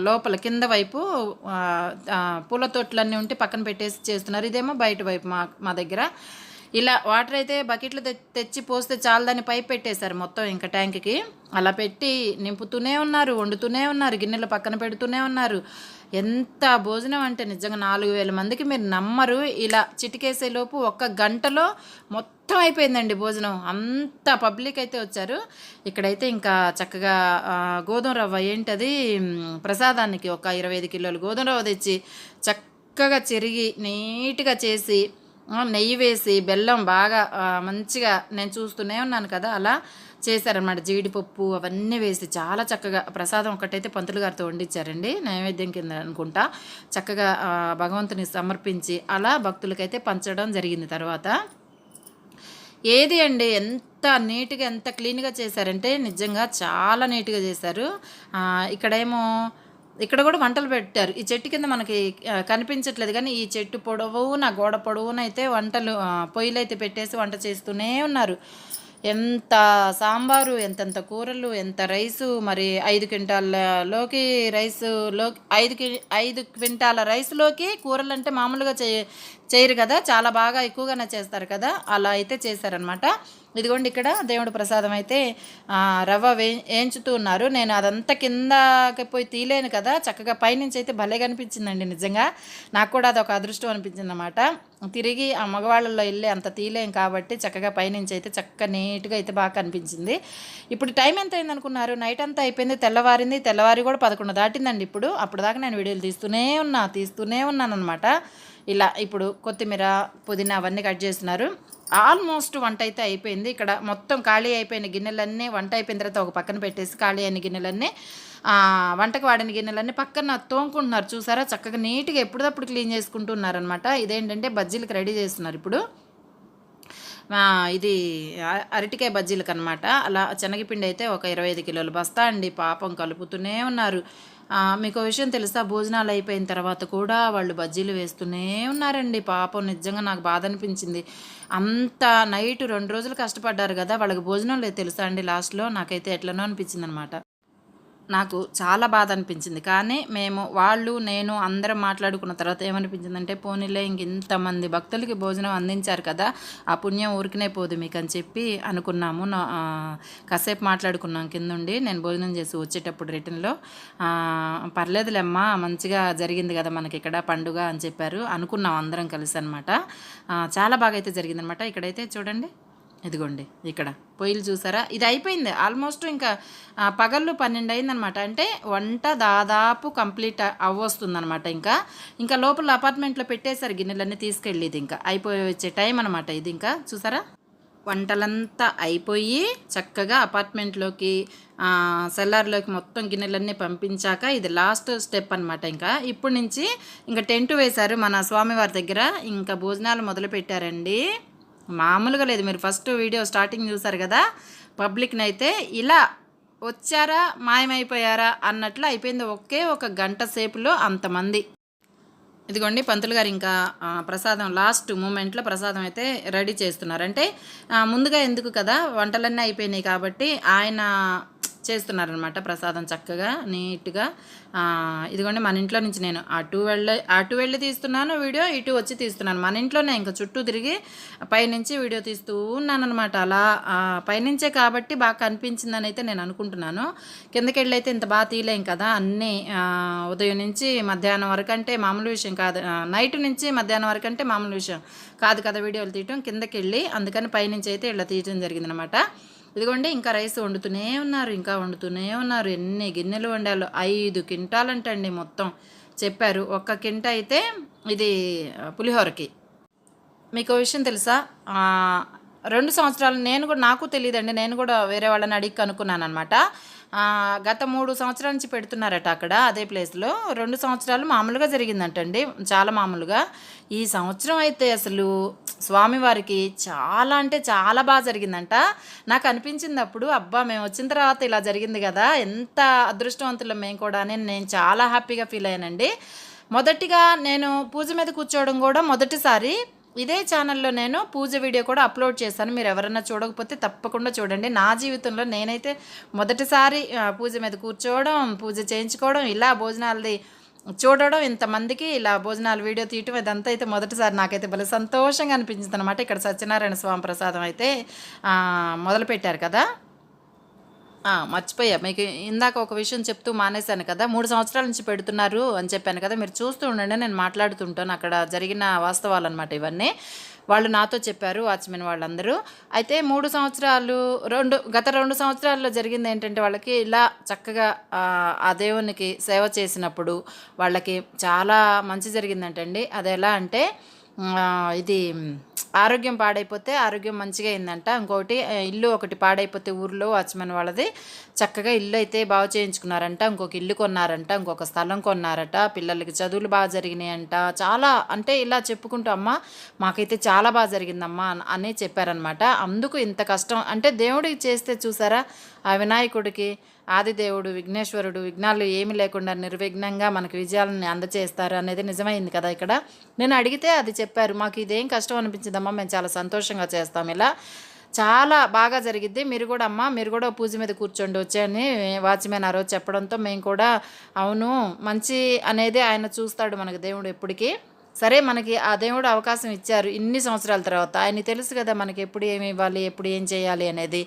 లోపల కింద వైపు పూల తోటలన్నీ ఉంటే పక్కన పెట్టేసి చేస్తున్నారు. ఇదేమో బయట వైపు మా దగ్గర. ఇలా వాటర్ అయితే బకెట్లు తెచ్చి పోస్తే చాలని పైప్ పెట్టేశారు మొత్తం ఇంకా ట్యాంక్కి. అలా పెట్టి నింపుతూనే ఉన్నారు, వండుతూనే ఉన్నారు, గిన్నెలు పక్కన పెడుతూనే ఉన్నారు. ఎంత భోజనం అంటే నిజంగా 4000 మందికి మీరు నమ్మరు. ఇలా చిటికేసేలోపు 1 గంటలో మొత్తం అయిపోయిందండి భోజనం. అంత పబ్లిక్ అయితే వచ్చారు. ఇక్కడైతే ఇంకా చక్కగా గోధుమ రవ్వ ఏంటది ప్రసాదానికి ఒక 25 కిలోలు గోధుమ రవ్వ తెచ్చి చక్కగా చెరిగి నీట్గా చేసి నెయ్యి వేసి బెల్లం బాగా మంచిగా నేను చూస్తూనే ఉన్నాను కదా, అలా చేశారనమాట. జీడిపప్పు అవన్నీ వేసి చాలా చక్కగా ప్రసాదం ఒకటైతే పంతులు గారితో వండించారండి, నైవేద్యం కింద అనుకుంటా. చక్కగా భగవంతుని సమర్పించి అలా భక్తులకైతే పంచడం జరిగింది. తర్వాత ఏది అండి ఎంత నీట్గా ఎంత క్లీన్గా చేశారంటే నిజంగా చాలా నీట్గా చేశారు. ఇక్కడ కూడా వంటలు పెట్టారు. ఈ చెట్టు కింద మనకి కనిపించట్లేదు, కానీ ఈ చెట్టు పొడవునా గోడ పొడవున అయితే వంటలు పొయ్యిలు అయితే పెట్టేసి వంట చేస్తూనే ఉన్నారు. ఎంత సాంబారు, ఎంతెంత కూరలు, ఎంత రైసు. మరి 5 క్వింటాల్లోకి రైసులోకి 5 క్వింటాల రైసులోకి కూరలు అంటే మామూలుగా చేయరు కదా, చాలా బాగా ఎక్కువగానే చేస్తారు కదా, అలా అయితే చేశారనమాట. ఇదిగోండి ఇక్కడ దేవుడి ప్రసాదం అయితే రవ్వ వేయించుతూ ఉన్నారు. నేను అదంతా కిందకి పోయి తీలేను కదా, చక్కగా పైనుంచి అయితే భలే కనిపించిందండి. నిజంగా నాకు కూడా అదొక అదృష్టం అనిపించింది అన్నమాట. తిరిగి ఆ మగవాళ్ళల్లో వెళ్ళి అంత తీలేం కాబట్టి చక్కగా పైనుంచి అయితే చక్కగా నీట్గా అయితే బాగా కనిపించింది. ఇప్పుడు టైం ఎంత అయింది అనుకున్నారు? నైట్ అంతా అయిపోయింది, తెల్లవారి కూడా 11 దాటిందండి. అప్పుడు దాకా నేను వీడియోలు తీస్తూనే ఉన్నాను అనమాట. ఇలా ఇప్పుడు కొత్తిమీర, పుదీనా అవన్నీ కట్ చేస్తున్నారు. ఆల్మోస్ట్ వంట అయితే అయిపోయింది. ఇక్కడ మొత్తం ఖాళీ అయిపోయిన గిన్నెలన్నీ వంట అయిపోయిన తర్వాత ఒక పక్కన పెట్టేసి ఖాళీ అయిన గిన్నెలన్నీ వంటకు వాడిన గిన్నెలన్నీ పక్కన తోముకుంటున్నారు. చూసారా, చక్కగా నీట్గా ఎప్పుడప్పుడు క్లీన్ చేసుకుంటున్నారనమాట. ఇదేంటంటే బజ్జీలకు రెడీ చేస్తున్నారు ఇప్పుడు. ఇది అరటికాయ బజ్జీలకు అనమాట. అలా శనగపిండి అయితే ఒక 25 కిలోల బస్తా అండి. పాపం కలుపుతూనే ఉన్నారు. మీకు విషయం తెలుసా, భోజనాలు అయిపోయిన తర్వాత కూడా వాళ్ళు బజ్జీలు వేస్తూనే ఉన్నారండి. పాపం నిజంగా నాకు బాధ అనిపించింది. అంత నైట్ 2 రోజులు కష్టపడ్డారు కదా, వాళ్ళకి భోజనం లేదు తెలుసా అండి. లాస్ట్లో నాకైతే ఎట్లనో అనిపించింది అనమాట. నాకు చాలా బాధ అనిపించింది. కానీ నేను అందరం మాట్లాడుకున్న తర్వాత ఏమనిపించిందంటే, పోనీలే ఇంక ఇంతమంది భక్తులకి భోజనం అందించారు కదా, ఆ పుణ్యం ఊరికనే పోదు మీకు అని చెప్పి అనుకున్నాము. కాసేపు మాట్లాడుకున్నాం కిందుండి, నేను భోజనం చేసి వచ్చేటప్పుడు రిటర్న్లో. పర్లేదులేమ్మా, మంచిగా జరిగింది కదా మనకి ఇక్కడ పండుగ అని చెప్పారు. అనుకున్నాం అందరం కలిసి అనమాట. చాలా బాగా అయితే జరిగిందనమాట. ఇక్కడైతే చూడండి, ఇదిగోండి ఇక్కడ పొయ్యిలు చూసారా, ఇది అయిపోయింది ఆల్మోస్ట్. ఇంకా పగళ్ళు 12 అయిందనమాట. అంటే వంట దాదాపు కంప్లీట్ అవ్వొస్తుందనమాట. ఇంకా లోపల అపార్ట్మెంట్లో పెట్టేశారు గిన్నెలన్నీ తీసుకెళ్ళి. ఇది ఇంకా అయిపోయి వచ్చే టైం అనమాట. ఇది ఇంకా చూసారా, వంటలంతా అయిపోయి చక్కగా అపార్ట్మెంట్లోకి సెల్లార్లోకి మొత్తం గిన్నెలన్నీ పంపించాక ఇది లాస్ట్ స్టెప్ అనమాట. ఇప్పుడు నుంచి ఇంకా టెంట్ వేశారు మన స్వామివారి దగ్గర. ఇంకా భోజనాలు మొదలు పెట్టారండి. మామూలుగా లేదు. మీరు ఫస్ట్ వీడియో స్టార్టింగ్ చూసారు కదా, పబ్లిక్ని అయితే ఇలా వచ్చారా మాయమైపోయారా అన్నట్లు అయిపోయింది. ఒకే 1 గంట సేపులో అంతమంది. ఇదిగోండి పంతులు గారు ఇంకా ప్రసాదం లాస్ట్ మూమెంట్లో ప్రసాదం అయితే రెడీ చేస్తున్నారు. అంటే ముందుగా ఎందుకు కదా, వంటలన్నీ అయిపోయినాయి కాబట్టి ఆయన చేస్తున్నారనమాట ప్రసాదం చక్కగా నీట్గా. ఇదిగోండి మన ఇంట్లో నుంచి నేను అటు వెళ్ళి తీస్తున్నాను వీడియో, ఇటు వచ్చి తీస్తున్నాను. మన ఇంట్లోనే ఇంకా చుట్టూ తిరిగి పైనుంచి వీడియో తీస్తూ ఉన్నాను అనమాట. అలా పైనుంచే కాబట్టి బాగా కనిపించిందని అయితే నేను అనుకుంటున్నాను. కిందకి వెళ్ళి అయితే ఇంత బాగా తీయలేం కదా అన్నీ. ఉదయం నుంచి మధ్యాహ్నం వరకు అంటే మామూలు విషయం కాదు, నైట్ నుంచి మధ్యాహ్నం వరకు అంటే మామూలు విషయం కాదు కదా వీడియోలు తీయటం. కిందకి వెళ్ళి అందుకని పైనుంచి అయితే ఇలా తీయటం జరిగిందనమాట. ఇదిగోండి ఇంకా రైస్ వండుతూనే ఉన్నారు. ఎన్ని గిన్నెలు వండాలో 5 క్వింటాలంటండి మొత్తం చెప్పారు. 1 క్వింటా అయితే ఇది పులిహోరకి. మీకు విషయం తెలుసా, 2 సంవత్సరాలు నాకు తెలియదండి, నేను కూడా వేరే వాళ్ళని అడిగి కనుక్కున్నాను అనమాట. గత 3 సంవత్సరాల నుంచి పెడుతున్నారట అక్కడ అదే ప్లేస్లో. 2 సంవత్సరాలు మామూలుగా జరిగిందంటండి, చాలా మామూలుగా. ఈ సంవత్సరం అయితే అసలు స్వామివారికి చాలా అంటే చాలా బాగా జరిగిందంట. నాకు అనిపించింది అప్పుడు, అబ్బా మేము వచ్చిన తర్వాత ఇలా జరిగింది కదా, ఎంత అదృష్టవంతులం మేము కూడా అని నేను చాలా హ్యాపీగా ఫీల్ అయ్యానండి. మొదటిగా నేను పూజ మీద కూర్చోవడం కూడా మొదటిసారి ఇదే ఛానల్లో నేను పూజ వీడియో కూడా అప్లోడ్ చేశాను. మీరు ఎవరైనా చూడకపోతే తప్పకుండా చూడండి. నా జీవితంలో నేనైతే మొదటిసారి పూజ మీద కూర్చోవడం, పూజ చేయించుకోవడం, ఇలా భోజనాలది చూడడం, ఇంతమందికి ఇలా భోజనాలు వీడియో తీయటం, ఇదంతా అయితే మొదటిసారి నాకైతే భలే సంతోషంగా అనిపించింది అనమాట. ఇక్కడ సత్యనారాయణ స్వామి ప్రసాదం అయితే మొదలుపెట్టారు కదా. మర్చిపోయా, మీకు ఇందాక ఒక విషయం చెప్తూ మానేశాను కదా, 3 సంవత్సరాల నుంచి పెడుతున్నారు అని చెప్పాను కదా, మీరు చూస్తూ ఉండండి, నేను మాట్లాడుతుంటాను. అక్కడ జరిగిన వాస్తవాలు అనమాట ఇవన్నీ. వాళ్ళు నాతో చెప్పారు, వాచ్మెన్ వాళ్ళందరూ. అయితే 3 సంవత్సరాలు గత 2 సంవత్సరాల్లో జరిగింది ఏంటంటే, వాళ్ళకి ఇలా చక్కగా ఆ దేవునికి సేవ చేసినప్పుడు వాళ్ళకి చాలా మంచి జరిగిందంటండి. అది ఎలా అంటే, ఇది ఆరోగ్యం పాడైపోతే ఆరోగ్యం మంచిగా అయిందంట. ఇంకొకటి ఇల్లు ఒకటి పాడైపోతే ఊర్లో వాచ్మెన్ వాళ్ళది చక్కగా ఇల్లు అయితే బాగు చేయించుకున్నారంట. ఇంకొక ఇల్లు కొన్నారంట, ఇంకొక స్థలం కొన్నారట. పిల్లలకి చదువులు బాగా జరిగినాయంట. చాలా అంటే ఇలా చెప్పుకుంటూ అమ్మ మాకైతే చాలా బాగా జరిగిందమ్మా అని చెప్పారనమాట. అందుకు ఇంత కష్టం అంటే దేవుడికి చేస్తే చూసారా, ఆ వినాయకుడికి ఆదిదేవుడు విఘ్నేశ్వరుడు విఘ్నాలు ఏమి లేకుండా నిర్విఘ్నంగా మనకి విజయాలను అందచేస్తారు అనేది నిజమైంది కదా. ఇక్కడ నేను అడిగితే అది చెప్పారు, మాకు ఇదేం కష్టం అనిపించిందమ్మా, మేము చాలా సంతోషంగా చేస్తాం, ఇలా చాలా బాగా జరిగిద్ది, మీరు కూడా అమ్మ మీరు కూడా పూజ మీద కూర్చోండి వచ్చాయని వాచ్మెన్ ఆ రోజు చెప్పడంతో మేము కూడా అవును మంచి అనేది ఆయన చూస్తాడు మనకు దేవుడు ఎప్పటికీ. సరే మనకి ఆ దేవుడు అవకాశం ఇచ్చారు ఇన్ని సంవత్సరాల తర్వాత. ఆయనకి తెలుసు కదా మనకి ఎప్పుడు ఏమి ఇవ్వాలి, ఎప్పుడు ఏం చేయాలి అనేది.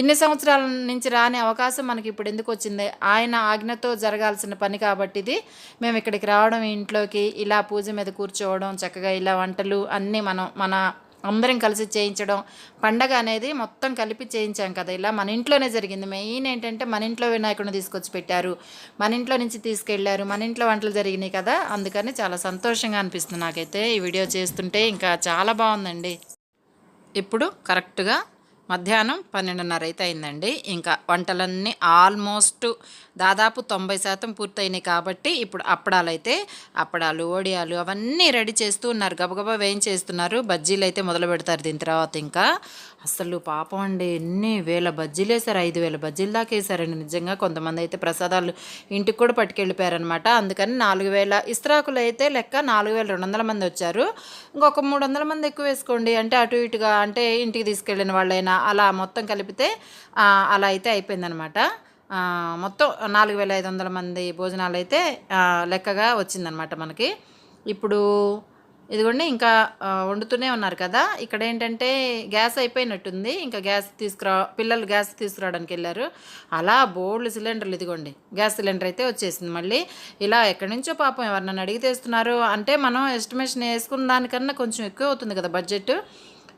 ఇన్ని సంవత్సరాల నుంచి రాని అవకాశం మనకి ఇప్పుడు ఎందుకు వచ్చింది, ఆయన ఆజ్ఞతో జరగాల్సిన పని కాబట్టి ఇది. మేము ఇక్కడికి రావడం, ఇంట్లోకి ఇలా పూజ మీద కూర్చోవడం, చక్కగా ఇలా వంటలు అన్నీ మన అందరం కలిసి చేయించడం, పండగ అనేది మొత్తం కలిపి చేయించాం కదా. ఇలా మన ఇంట్లోనే జరిగింది. మెయిన్ ఏంటంటే మన ఇంట్లో వినాయకుడిని తీసుకొచ్చి పెట్టారు, మన ఇంట్లో నుంచి తీసుకెళ్లారు, మన ఇంట్లో వంటలు జరిగినాయి కదా. అందుకని చాలా సంతోషంగా అనిపిస్తుంది నాకైతే ఈ వీడియో చేస్తుంటే. ఇంకా చాలా బాగుందండి. ఇప్పుడు కరెక్ట్గా మధ్యాహ్నం 12:30 అయితే అయిందండి. ఇంకా వంటలన్నీ ఆల్మోస్ట్ దాదాపు 90% పూర్తయినాయి కాబట్టి ఇప్పుడు అప్పడాలు వడియాలు అవన్నీ రెడీ చేస్తూ ఉన్నారు, గబగబా వేయించేస్తున్నారు. బజ్జీలు అయితే మొదలు పెడతారు దీని తర్వాత. ఇంకా అసలు పాపం అండి ఎన్ని వేల బజ్జీలు వేశారు, 5,000 బజ్జీలు దాకా వేశారండి నిజంగా. కొంతమంది అయితే ప్రసాదాలు ఇంటికి కూడా పట్టుకెళ్ళిపోయారనమాట. అందుకని 4,000 ఇస్త్రాకులు అయితే లెక్క 4,200 మంది వచ్చారు. ఇంకొక 300 మంది ఎక్కువ వేసుకోండి, అంటే అటు ఇటుగా అంటే ఇంటికి తీసుకెళ్ళిన వాళ్ళైనా అలా మొత్తం కలిపితే అలా అయితే అయిపోయిందనమాట. మొత్తం 4,500 మంది భోజనాలు అయితే లెక్కగా వచ్చిందనమాట మనకి. ఇప్పుడు ఇదిగోండి ఇంకా వండుతూనే ఉన్నారు కదా. ఇక్కడ ఏంటంటే గ్యాస్ అయిపోయినట్టుంది, ఇంకా పిల్లలు గ్యాస్ తీసుకురావడానికి వెళ్ళారు. అలా బోల్డ్ సిలిండర్లు, ఇదిగోండి గ్యాస్ సిలిండర్ అయితే వచ్చేసింది మళ్ళీ. ఇలా ఎక్కడి నుంచో పాపం ఎవరినైనా అడిగితే ఇస్తున్నారు. అంటే మనం ఎస్టిమేషన్ వేసుకున్న దానికన్నా కొంచెం ఎక్కువ అవుతుంది కదా బడ్జెట్.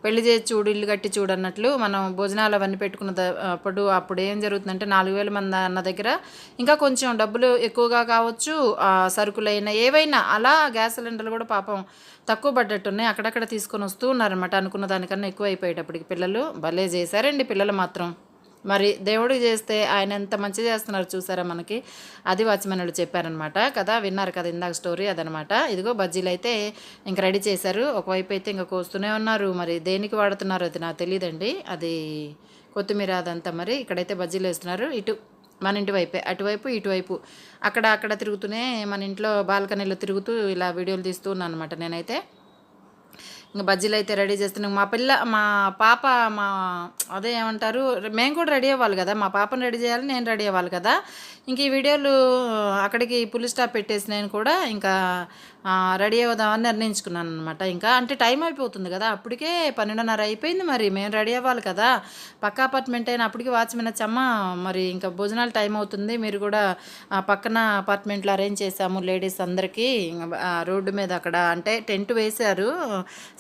పెళ్లి చేసి చూడు ఇల్లు కట్టి చూడు అన్నట్లు మనం భోజనాలు అవన్నీ పెట్టుకున్న అప్పుడు ఏం జరుగుతుందంటే 4,000 మంది అన్న దగ్గర ఇంకా కొంచెం డబ్బులు ఎక్కువగా కావచ్చు, సరుకులైనా ఏవైనా అలా గ్యాస్ సిలిండర్లు కూడా పాపం తక్కువ పడ్డట్టున్నాయి. అక్కడక్కడ తీసుకొని వస్తూ ఉన్నారనమాట. అనుకున్న దానికన్నా ఎక్కువ అయిపోయేటప్పటికి. పిల్లలు భలే చేశారండి పిల్లలు మాత్రం. మరి దేవుడికి చేస్తే ఆయన ఎంత మంచి చేస్తున్నారు చూసారా మనకి. అది వాచ్మెన్లు చెప్పారనమాట కదా, విన్నారు కదా ఇందాక స్టోరీ అదనమాట. ఇదిగో బజ్జీలు అయితే ఇంక రెడీ చేశారు. ఒకవైపు అయితే ఇంకా కోస్తూనే ఉన్నారు. మరి దేనికి వాడుతున్నారు అది నాకు తెలియదండి, అది కొత్తిమీర అదంతా. మరి ఇక్కడైతే బజ్జీలు వేస్తున్నారు. ఇటు మన ఇంటి వైపే, అటువైపు ఇటువైపు అక్కడ అక్కడ తిరుగుతూనే మన ఇంట్లో బాల్కనీలో తిరుగుతూ ఇలా వీడియోలు తీస్తూ ఉన్నాను అనమాట నేనైతే. ఇంక బజ్జీలు అయితే రెడీ చేస్తున్నాం. మా పాప మా అదే ఏమంటారు, మేము కూడా రెడీ అవ్వాలి కదా, మా పాపను రెడీ చేయాలి, నేను రెడీ అవ్వాలి కదా. ఇంక ఈ వీడియోలు అక్కడికి పులి స్టాప్ పెట్టేసి నేను కూడా ఇంకా రెడీ అవుదామని నిర్ణయించుకున్నాను అనమాట. ఇంకా అంటే టైం అయిపోతుంది కదా, అప్పటికే 12:30 అయిపోయింది. మరి మేము రెడీ అవ్వాలి కదా, పక్క అపార్ట్మెంట్ అయినా అప్పటికి వాచ్మెన్ వచ్చమ్మ మరి ఇంకా భోజనాలు టైం అవుతుంది, మీరు కూడా పక్కన అపార్ట్మెంట్లో అరేంజ్ చేసాము లేడీస్ అందరికీ. రోడ్డు మీద అక్కడ అంటే టెంట్ వేశారు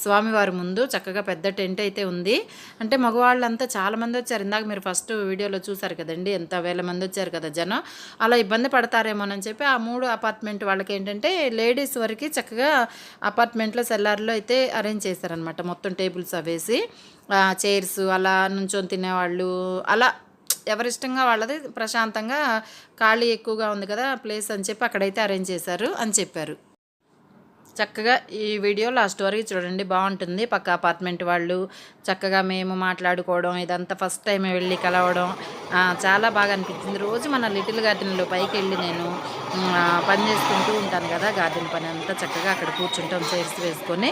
స్వామివారి ముందు, చక్కగా పెద్ద టెంట్ అయితే ఉంది. అంటే మగవాళ్ళంతా చాలామంది వచ్చారు, ఇందాక మీరు ఫస్ట్ వీడియోలో చూసారు కదండి, ఎంత వేల మంది వచ్చారు కదా జనం. అలా ఇబ్బంది పడతారేమోనని చెప్పి ఆ 3 అపార్ట్మెంట్ వాళ్ళకి ఏంటంటే లేడీస్ వరకు చక్కగా అపార్ట్మెంట్లో సెల్లార్లో అయితే అరేంజ్ చేశారనమాట. మొత్తం టేబుల్స్ అవేసి చైర్స్ అలా నుంచొని తినేవాళ్ళు అలా ఎవరిష్టంగా వాళ్ళది ప్రశాంతంగా, ఖాళీ ఎక్కువగా ఉంది కదా ప్లేస్ అని చెప్పి అక్కడైతే అరేంజ్ చేశారు అని చెప్పారు. చక్కగా ఈ వీడియో లాస్ట్ వరకు చూడండి, బాగుంటుంది. పక్క అపార్ట్మెంట్ వాళ్ళు చక్కగా మేము మాట్లాడుకోవడం, ఇదంతా ఫస్ట్ టైం వెళ్ళి కలవడం చాలా బాగా అనిపించింది. రోజు మన లిటిల్ గార్డెన్లో పైకి వెళ్ళి నేను పని చేసుకుంటూ ఉంటాను కదా, గార్డెన్ పని అంతా చక్కగా అక్కడ కూర్చుంటాం చైర్స్ వేసుకొని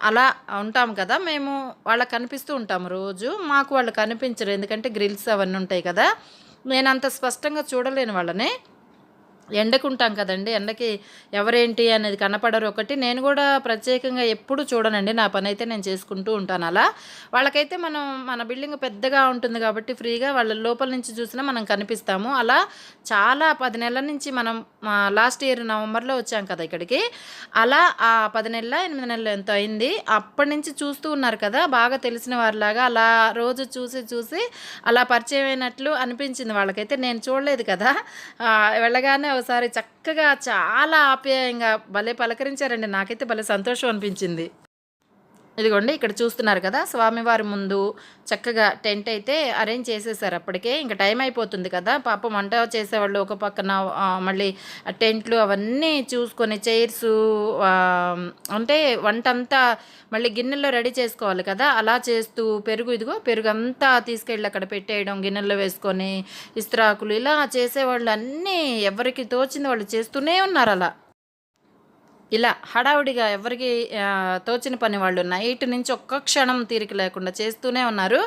అలా ఉంటాం కదా. మేము వాళ్ళకి కనిపిస్తూ ఉంటాము రోజు, మాకు వాళ్ళు కనిపించరు ఎందుకంటే గ్రిల్స్ అవన్నీ ఉంటాయి కదా. నేను అంత స్పష్టంగా చూడలేను వాళ్ళని, ఎండకుంటాం కదండి, ఎండకి ఎవరేంటి అనేది కనపడరు ఒకటి. నేను కూడా ప్రత్యేకంగా ఎప్పుడు చూడనండి, నా పని అయితే నేను చేసుకుంటూ ఉంటాను. అలా వాళ్ళకైతే మన బిల్డింగ్ పెద్దగా ఉంటుంది కాబట్టి ఫ్రీగా వాళ్ళ లోపల నుంచి చూసినా మనం కనిపిస్తాము. అలా చాలా 10 నెలల నుంచి మనం లాస్ట్ ఇయర్ నవంబర్లో వచ్చాం కదా ఇక్కడికి, అలా ఆ 10 నెలల 8 నెలలు ఎంతో అయింది. అప్పటి నుంచి చూస్తూ ఉన్నారు కదా, బాగా తెలిసిన వారిలాగా అలా రోజు చూసి అలా పరిచయం అయినట్లు అనిపించింది వాళ్ళకైతే. నేను చూడలేదు కదా, వెళ్ళగానే ఒకసారి చక్కగా చాలా ఆప్యాయంగా భలే పలకరించారండి, నాకైతే భలే సంతోషం అనిపించింది. ఇదిగోండి ఇక్కడ చూస్తున్నారు కదా, స్వామివారి ముందు చక్కగా టెంట్ అయితే అరేంజ్ చేసేసారు. అప్పటికే ఇంకా టైం అయిపోతుంది కదా, పాపం వంట చేసేవాళ్ళు ఒక పక్కన మళ్ళీ టెంట్లు అవన్నీ చూసుకొని చైర్స్ అంటే వంట అంతా మళ్ళీ గిన్నెల్లో రెడీ చేసుకోవాలి కదా, అలా చేస్తూ పెరుగు అంతా తీసుకెళ్ళి అక్కడ పెట్టేయడం, గిన్నెల్లో వేసుకొని ఇస్త్రాకులు ఇలా చేసేవాళ్ళు అన్నీ ఎవరికి తోచింది వాళ్ళు చేస్తూనే ఉన్నారు. అలా ఇలా హడావుడిగా ఎవరికి తోచిన పని వాళ్ళు నైట్ నుంచి ఒక్క క్షణం తీరిక లేకుండా చేస్తూనే ఉన్నారు.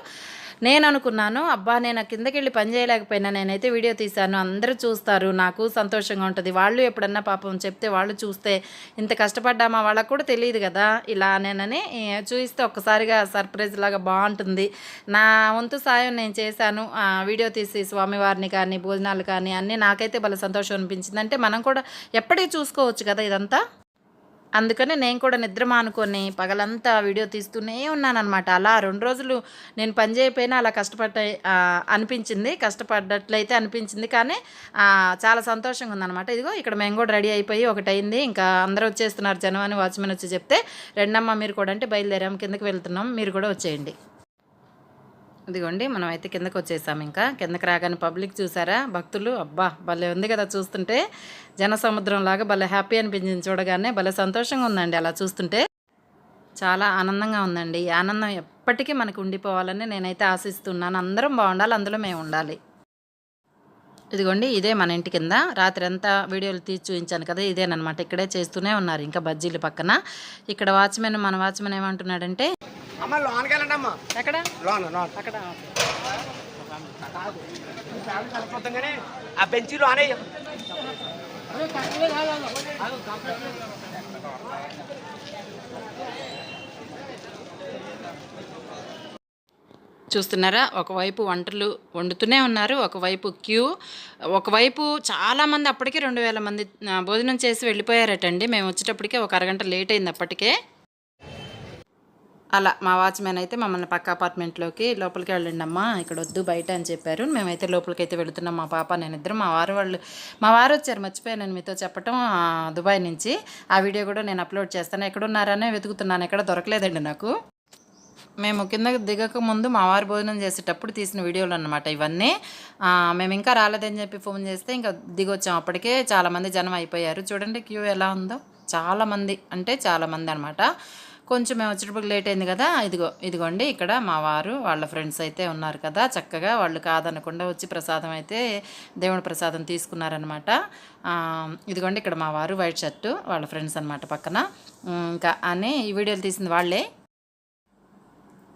నేను అనుకున్నాను, అబ్బా నేను కిందకి వెళ్ళి పని చేయలేకపోయినా, నేనైతే వీడియో తీశాను, అందరూ చూస్తారు, నాకు సంతోషంగా ఉంటుంది. వాళ్ళు ఎప్పుడన్నా పాపం చెప్తే వాళ్ళు చూస్తే ఇంత కష్టపడ్డామా వాళ్ళకు కూడా తెలియదు కదా, ఇలా నేనని చూపిస్తే ఒక్కసారిగా సర్ప్రైజ్ లాగా బాగుంటుంది. నా వంతు సాయం నేను చేశాను, వీడియో తీసి స్వామివారిని కానీ భోజనాలు కానీ అన్నీ నాకైతే భలే సంతోషం అనిపించింది. అంటే మనం కూడా ఎప్పటికీ చూసుకోవచ్చు కదా ఇదంతా. అందుకని నేను కూడా నిద్ర మానుకొని పగలంతా వీడియో తీస్తూనే ఉన్నానన్నమాట. అలా 2 రోజులు నేను పని చేయకపోయినా అలా అనిపించింది, కష్టపడ్డట్లయితే అనిపించింది. కానీ చాలా సంతోషంగా ఉందన్నమాట. ఇదిగో ఇక్కడ మేము కూడా రెడీ అయిపోయి ఒకటైంది, ఇంకా అందరూ వచ్చేస్తున్నారు జనం అని వాచ్మెన్ వచ్చి చెప్తే, రెండమ్మ మీరు కూడా అంటే బయలుదేరాం, కిందకి వెళ్తున్నాం, మీరు కూడా వచ్చేయండి. ఇదిగోండి మనం అయితే కిందకు వచ్చేసాం. ఇంకా కిందకి రాగానే పబ్లిక్ చూసారా, భక్తులు, అబ్బా భలే ఉంది కదా చూస్తుంటే, జన సముద్రం లాగా భలే హ్యాపీ అనిపించింది చూడగానే, భలే సంతోషంగా ఉందండి అలా చూస్తుంటే, చాలా ఆనందంగా ఉందండి. ఈ ఆనందం ఎప్పటికీ మనకు ఉండిపోవాలని నేనైతే ఆశిస్తున్నాను. అందరం బాగుండాలి, అందులో మేము ఉండాలి. ఇదిగోండి ఇదే మన ఇంటి కింద రాత్రి అంతా వీడియోలు తీసి చూపించాను కదా, ఇదేనమాట. ఇక్కడే చేస్తూనే ఉన్నారు ఇంకా బజ్జీలు పక్కన. ఇక్కడ మన వాచ్మెన్ ఏమంటున్నాడంటే, ఎక్కడ అక్కడ ఆ బెంచీలో అనే చూస్తున్నారా, ఒకవైపు వంటలు వండుతూనే ఉన్నారు, ఒకవైపు క్యూ, ఒకవైపు చాలామంది అప్పటికే 2000 మంది భోజనం చేసి వెళ్ళిపోయారటండి. మేము వచ్చేటప్పటికే ఒక అరగంట లేట్ అయింది అప్పటికే. అలా మా వాచ్మెన్ అయితే మమ్మల్ని పక్క అపార్ట్మెంట్లోకి లోపలికి వెళ్ళండి అమ్మా, ఇక్కడ వద్దు బయట అని చెప్పారు. మేమైతే లోపలికి అయితే వెళుతున్నాం, మా పాప నేను ఇద్దరు. మా వారు వచ్చారు, మర్చిపోయాను నేను మీతో చెప్పటం, దుబాయ్ నుంచి. ఆ వీడియో కూడా నేను అప్లోడ్ చేస్తాను. ఎక్కడున్నారనే వెతుకుతున్నాను, ఎక్కడ దొరకలేదండి నాకు. మేము కిందకి దిగక ముందు మా వారు భోజనం చేసేటప్పుడు తీసిన వీడియోలు అన్నమాట ఇవన్నీ. మేము ఇంకా రాలేదని చెప్పి ఫోన్ చేస్తే ఇంకా దిగొచ్చాం. అప్పటికే చాలామంది జనం అయిపోయారు. చూడండి క్యూ ఎలా ఉందో, చాలామంది అంటే చాలామంది అనమాట. కొంచెం మేము వచ్చేటప్పుడు లేట్ అయింది కదా, ఇదిగోండి ఇక్కడ మా వారు వాళ్ళ ఫ్రెండ్స్ అయితే ఉన్నారు కదా, చక్కగా వాళ్ళు కాదనకుండా వచ్చి ప్రసాదం అయితే దేవుడి ప్రసాదం తీసుకున్నారనమాట. ఇదిగోండి ఇక్కడ మా వారు వైట్ షర్టు వాళ్ళ ఫ్రెండ్స్ అనమాట పక్కన. ఇంకా అని ఈ వీడియోలు తీసింది వాళ్ళే.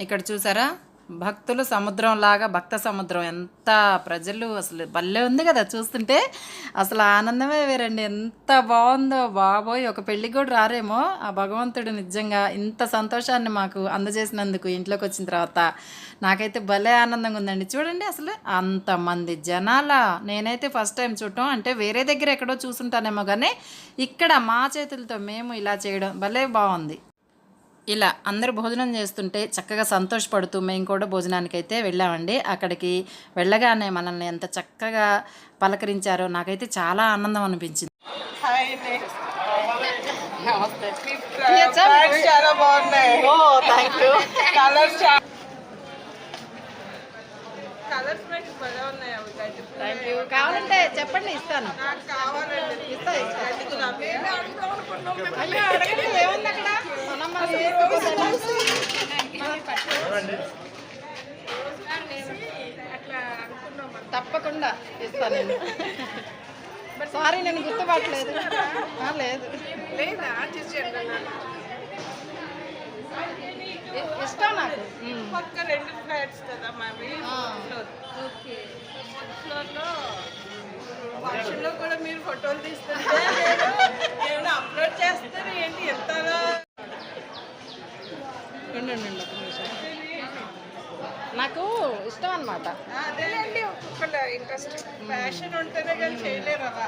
ఇక్కడ చూసారా భక్తులు సముద్రంలాగా, భక్త సముద్రం, ఎంత ప్రజలు, అసలు భలే ఉంది కదా చూస్తుంటే, అసలు ఆనందమే వేరండి. ఎంత బాగుందో బాబోయ్, ఒక పెళ్ళికి కూడా రారేమో ఆ భగవంతుడు నిజంగా ఇంత సంతోషాన్ని మాకు అందజేసినందుకు. ఇంట్లోకి వచ్చిన తర్వాత నాకైతే భలే ఆనందంగా ఉందండి. చూడండి అసలు అంతమంది జనాల, నేనైతే ఫస్ట్ టైం చూడటం, అంటే వేరే దగ్గర ఎక్కడో చూసుంటానేమో కానీ ఇక్కడ మా చేతులతో మేము ఇలా చేయడం భలే బాగుంది. ఇలా అందరూ భోజనం చేస్తుంటే చక్కగా సంతోషపడుతూ మేము కూడా భోజనానికి అయితే వెళ్ళామండి. అక్కడికి వెళ్ళగానే మనల్ని ఎంత చక్కగా పలకరించారో నాకైతే చాలా ఆనందం అనిపించింది. కావాలంటే చెప్పండి, ఇస్తాను. తప్పకుండా ఇస్తాను నేను. సారీ నేను గుర్తుపట్టలేదు. లేదు ఇష్టం నాకు. పక్క 2 ఫ్లాట్స్ కదా మావి. వర్షంలో కూడా మీరు ఫోటోలు తీస్తుంటే ఏమైనా అప్లోడ్ చేస్తారు ఏంటి? ఎంత నాకు ఇష్టం అనమాట. అదేలేండి, ఒక్కొక్కళ్ళ ఇంట్రెస్ట్, ప్యాషన్ ఉంటేనే కానీ చేయలేరు అలా.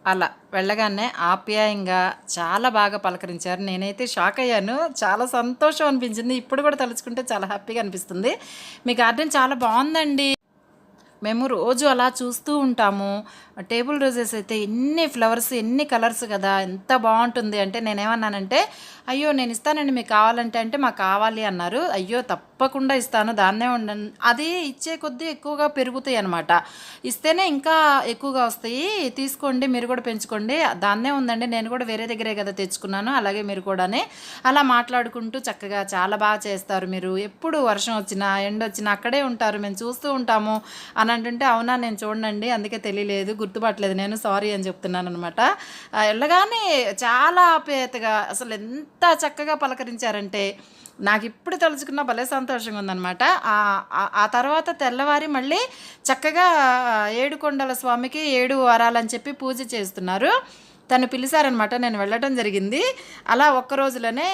అలా వెళ్ళగానే ఆప్యాయంగా చాలా బాగా పలకరించారు. నేనైతే షాక్ అయ్యాను, చాలా సంతోషం అనిపించింది. ఇప్పుడు కూడా తలుచుకుంటే చాలా హ్యాపీగా అనిపిస్తుంది. మీ గార్డెన్ చాలా బాగుందండి. మేము రోజు అలా చూస్తూ ఉంటాము. టేబుల్ రోజెస్ అయితే ఎన్ని ఫ్లవర్స్, ఎన్ని కలర్స్ కదా, ఎంత బాగుంటుంది. అంటే నేనేమన్నానంటే, అయ్యో నేను ఇస్తానండి మీకు కావాలంటే, అంటే మాకు కావాలి అన్నారు. అయ్యో తప్పకుండా ఇస్తాను, దాన్నే ఉండండి. అది ఇచ్చే కొద్దీ ఎక్కువగా పెరుగుతాయి అనమాట. ఇస్తేనే ఇంకా ఎక్కువగా వస్తాయి, తీసుకోండి మీరు కూడా పెంచుకోండి. దాన్నే ఉందండి, నేను కూడా వేరే దగ్గరే కదా తెచ్చుకున్నాను, అలాగే మీరు కూడానే. అలా మాట్లాడుకుంటూ చక్కగా చాలా బాగా చేస్తారు మీరు. ఎప్పుడు వర్షం వచ్చినా ఎండ వచ్చినా అక్కడే ఉంటారు, మేము చూస్తూ ఉంటాము అని అంటుంటే, అవునా నేను చూడండి అందుకే తెలియలేదు, గుర్తుపట్టలేదు నేను, సారీ అని చెప్తున్నాను అనమాట. వెళ్ళగానే చాలా ఆప్యాయతగా అసలు ఎంత చక్కగా పలకరించారంటే నాకు ఇప్పుడు తలుచుకున్న భలే సంతోషంగా ఉందన్నమాట. ఆ తర్వాత తెల్లవారి మళ్ళీ చక్కగా 7 కొండల స్వామికి 7 వారాలని చెప్పి పూజ చేస్తున్నారు. తను పిలిచారనమాట, నేను వెళ్ళటం జరిగింది. అలా ఒక్క రోజులోనే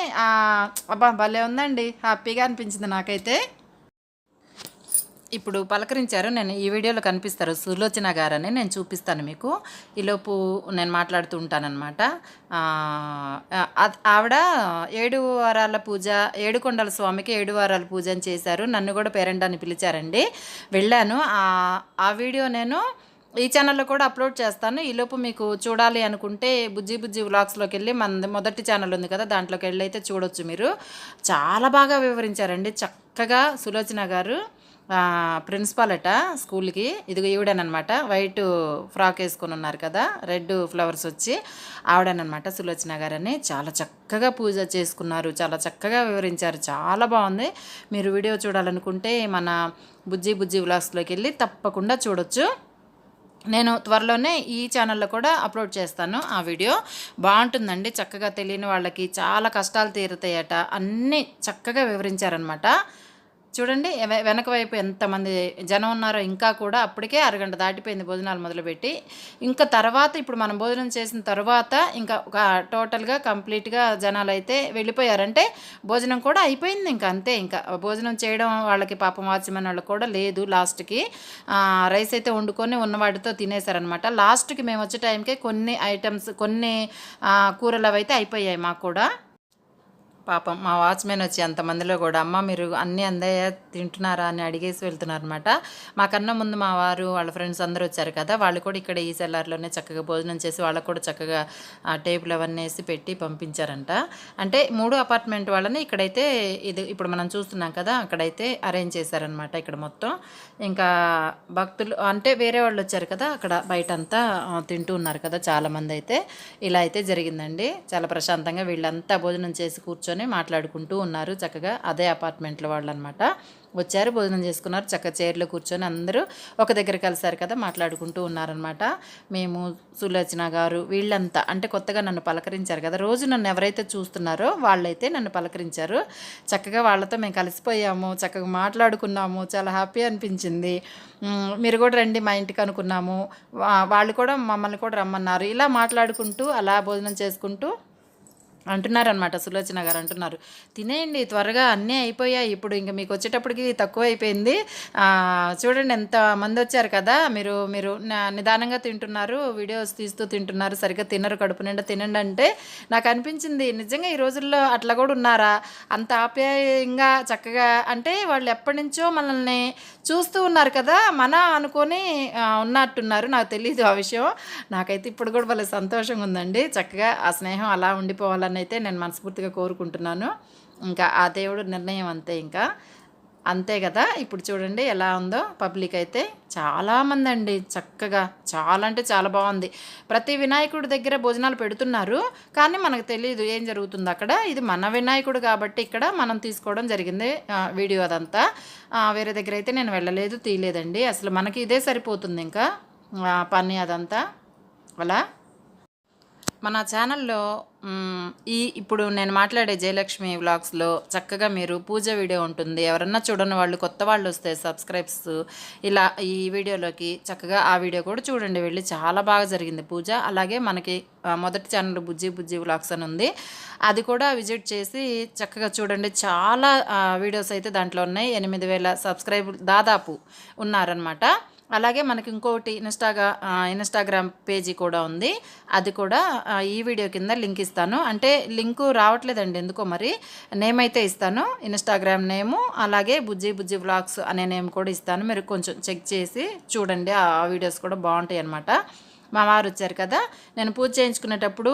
అబ్బా భలే ఉందండి, హ్యాపీగా అనిపించింది నాకైతే. ఇప్పుడు పలకరించారు, నేను ఈ వీడియోలో కనిపిస్తారు సులోచన గారని, నేను చూపిస్తాను మీకు. ఈలోపు నేను మాట్లాడుతూ ఉంటానన్నమాట. ఆవిడ 7 వారాల పూజ, 7 కొండల స్వామికి 7 వారాల పూజ అని చేశారు. నన్ను కూడా పేరెంటాన్ని పిలిచారండి, వెళ్ళాను. ఆ వీడియో నేను ఈ ఛానల్లో కూడా అప్లోడ్ చేస్తాను. ఈలోపు మీకు చూడాలి అనుకుంటే బుజ్జి బుజ్జి వ్లాగ్స్లోకి వెళ్ళి మన మొదటి ఛానల్ ఉంది కదా, దాంట్లోకి వెళ్ళి అయితే చూడొచ్చు మీరు. చాలా బాగా వివరించారండి చక్కగా సులోచన గారు. ప్రిన్సిపాల్ అట స్కూల్కి. ఇదిగో ఈవిడనమాట, వైట్ ఫ్రాక్ వేసుకొని ఉన్నారు కదా, రెడ్ ఫ్లవర్స్ వచ్చి ఆవిడనమాట సులోచన గారని. చాలా చక్కగా పూజ చేసుకున్నారు, చాలా చక్కగా వివరించారు, చాలా బాగుంది. మీరు వీడియో చూడాలనుకుంటే మన బుజ్జి బుజ్జి వ్లాగ్స్లోకి వెళ్ళి తప్పకుండా చూడొచ్చు. నేను త్వరలోనే ఈ ఛానల్లో కూడా అప్లోడ్ చేస్తాను. ఆ వీడియో బాగుంటుందండి. చక్కగా తెలియని వాళ్ళకి చాలా కష్టాలు తీరుతాయట, అన్నీ చక్కగా వివరించారనమాట. చూడండి వెనక వైపు ఎంతమంది జనం ఉన్నారో. ఇంకా కూడా అప్పటికే అరగంట దాటిపోయింది భోజనాలు మొదలుపెట్టి. ఇంకా తర్వాత ఇప్పుడు మనం భోజనం చేసిన తర్వాత ఇంకా టోటల్గా కంప్లీట్గా జనాలు అయితే వెళ్ళిపోయారంటే భోజనం కూడా అయిపోయింది. ఇంకా అంతే, ఇంకా భోజనం చేయడం వాళ్ళకి పాపం వాచ్మెన్ వాళ్ళకి కూడా లేదు. లాస్ట్కి రైస్ అయితే వండుకొని ఉన్నవాటితో తినేశారనమాట. లాస్ట్కి మేము వచ్చే టైంకే కొన్ని ఐటమ్స్, కొన్ని కూరలు అవైతే అయిపోయాయి మాకు కూడా. పాపం మా వాచ్మెన్ వచ్చి అంతమందిలో కూడా అమ్మ మీరు అన్నీ అందాయా తింటున్నారా అని అడిగేసి వెళ్తున్నారనమాట. మాకన్నా ముందు మా వారు వాళ్ళ ఫ్రెండ్స్ అందరూ వచ్చారు కదా, వాళ్ళు కూడా ఇక్కడ ఈ సెల్లార్లోనే చక్కగా భోజనం చేసి వాళ్ళకు కూడా చక్కగా టేబుల్ అవన్నీ వేసి పెట్టి పంపించారంట. అంటే 3 అపార్ట్మెంట్ వాళ్ళని ఇక్కడైతే ఇది ఇప్పుడు మనం చూస్తున్నాం కదా అక్కడైతే అరేంజ్ చేశారనమాట. ఇక్కడ మొత్తం ఇంకా భక్తులు అంటే వేరే వాళ్ళు వచ్చారు కదా, అక్కడ బయటంతా తింటూ ఉన్నారు కదా చాలామంది. అయితే ఇలా అయితే జరిగిందండి. చాలా ప్రశాంతంగా వీళ్ళంతా భోజనం చేసి కూర్చొని మాట్లాడుకుంటూ ఉన్నారు చక్కగా. అదే అపార్ట్మెంట్లో వాళ్ళు అనమాట. వచ్చారు, భోజనం చేసుకున్నారు, చక్కగా చైర్లో కూర్చొని అందరూ ఒక దగ్గర కలిసారు కదా, మాట్లాడుకుంటూ ఉన్నారనమాట. మేము, సులోచన గారు వీళ్ళంతా అంటే కొత్తగా నన్ను పలకరించారు కదా, రోజు నన్ను ఎవరైతే చూస్తున్నారో వాళ్ళైతే నన్ను పలకరించారు. చక్కగా వాళ్ళతో మేము కలిసిపోయాము, చక్కగా మాట్లాడుకున్నాము, చాలా హ్యాపీ అనిపించింది. మీరు కూడా రండి మా ఇంటికి అనుకున్నాము, వాళ్ళు కూడా మమ్మల్ని కూడా రమ్మన్నారు. ఇలా మాట్లాడుకుంటూ అలా భోజనం చేసుకుంటూ అంటున్నారనమాట. సులోచన గారు అంటున్నారు, తినేయండి త్వరగా అన్నీ అయిపోయాయి, ఇప్పుడు ఇంక మీకు వచ్చేటప్పటికి తక్కువ అయిపోయింది, చూడండి ఎంత మంది వచ్చారు కదా, మీరు మీరు నిదానంగా తింటున్నారు, వీడియోస్ తీస్తూ తింటున్నారు, సరిగ్గా తినరు, కడుపు నిండా తినండి అంటే నాకు అనిపించింది నిజంగా ఈ రోజుల్లో అట్లా కూడా ఉన్నారా, అంత ఆప్యాయంగా చక్కగా. అంటే వాళ్ళు ఎప్పటి నుంచో మనల్ని చూస్తూ ఉన్నారు కదా, మన అనుకొని ఉన్నట్టున్నారు. నాకు తెలియదు ఆ విషయం. నాకైతే ఇప్పుడు కూడా వాళ్ళ సంతోషంగా ఉందండి. చక్కగా ఆ స్నేహం అలా ఉండిపోవాలని అయితే నేను మనస్ఫూర్తిగా కోరుకుంటున్నాను. ఇంకా ఆ దేవుడు నిర్ణయం అంతే, ఇంకా అంతే కదా. ఇప్పుడు చూడండి ఎలా ఉందో పబ్లిక్ అయితే చాలామంది అండి, చక్కగా చాలా అంటే చాలా బాగుంది. ప్రతి వినాయకుడి దగ్గర భోజనాలు పెడుతున్నారు కానీ మనకు తెలియదు ఏం జరుగుతుంది అక్కడ. ఇది మన వినాయకుడు కాబట్టి ఇక్కడ మనం తీసుకోవడం జరిగింది వీడియో అదంతా. వేరే దగ్గర అయితే నేను వెళ్ళలేదు, తీయలేదండి. అసలు మనకి ఇదే సరిపోతుంది ఇంకా పని అదంతా. అలా మన ఛానల్లో ఇప్పుడు నేను మాట్లాడే జయలక్ష్మి వ్లాగ్స్లో చక్కగా మీరు పూజ వీడియో ఉంటుంది. ఎవరన్నా చూడని వాళ్ళు, కొత్త వాళ్ళు వస్తే సబ్స్క్రైబ్స్ ఇలా ఈ వీడియోలోకి చక్కగా ఆ వీడియో కూడా చూడండి వెళ్ళి. చాలా బాగా జరిగింది పూజ. అలాగే మనకి మొదటి ఛానల్ బుజ్జి బుజ్జి వ్లాగ్స్ అని ఉంది, అది కూడా విజిట్ చేసి చక్కగా చూడండి. చాలా వీడియోస్ అయితే దాంట్లో ఉన్నాయి. 8,000 సబ్స్క్రైబర్ దాదాపు ఉన్నారనమాట. అలాగే మనకి ఇంకోటి ఇన్స్టాగ్రామ్ పేజీ కూడా ఉంది, అది కూడా ఈ వీడియో కింద లింక్ ఇస్తాను. అంటే లింకు రావట్లేదండి ఎందుకో మరి, నేమ్ అయితే ఇస్తాను, ఇన్స్టాగ్రామ్ నేము, అలాగే బుజ్జి బుజ్జి వ్లాగ్స్ అనే నేమ్ కూడా ఇస్తాను. మీరు కొంచెం చెక్ చేసి చూడండి, ఆ వీడియోస్ కూడా బాగుంటాయి అన్నమాట. మా వారు వచ్చారు కదా, నేను పూజ చేయించుకునేటప్పుడు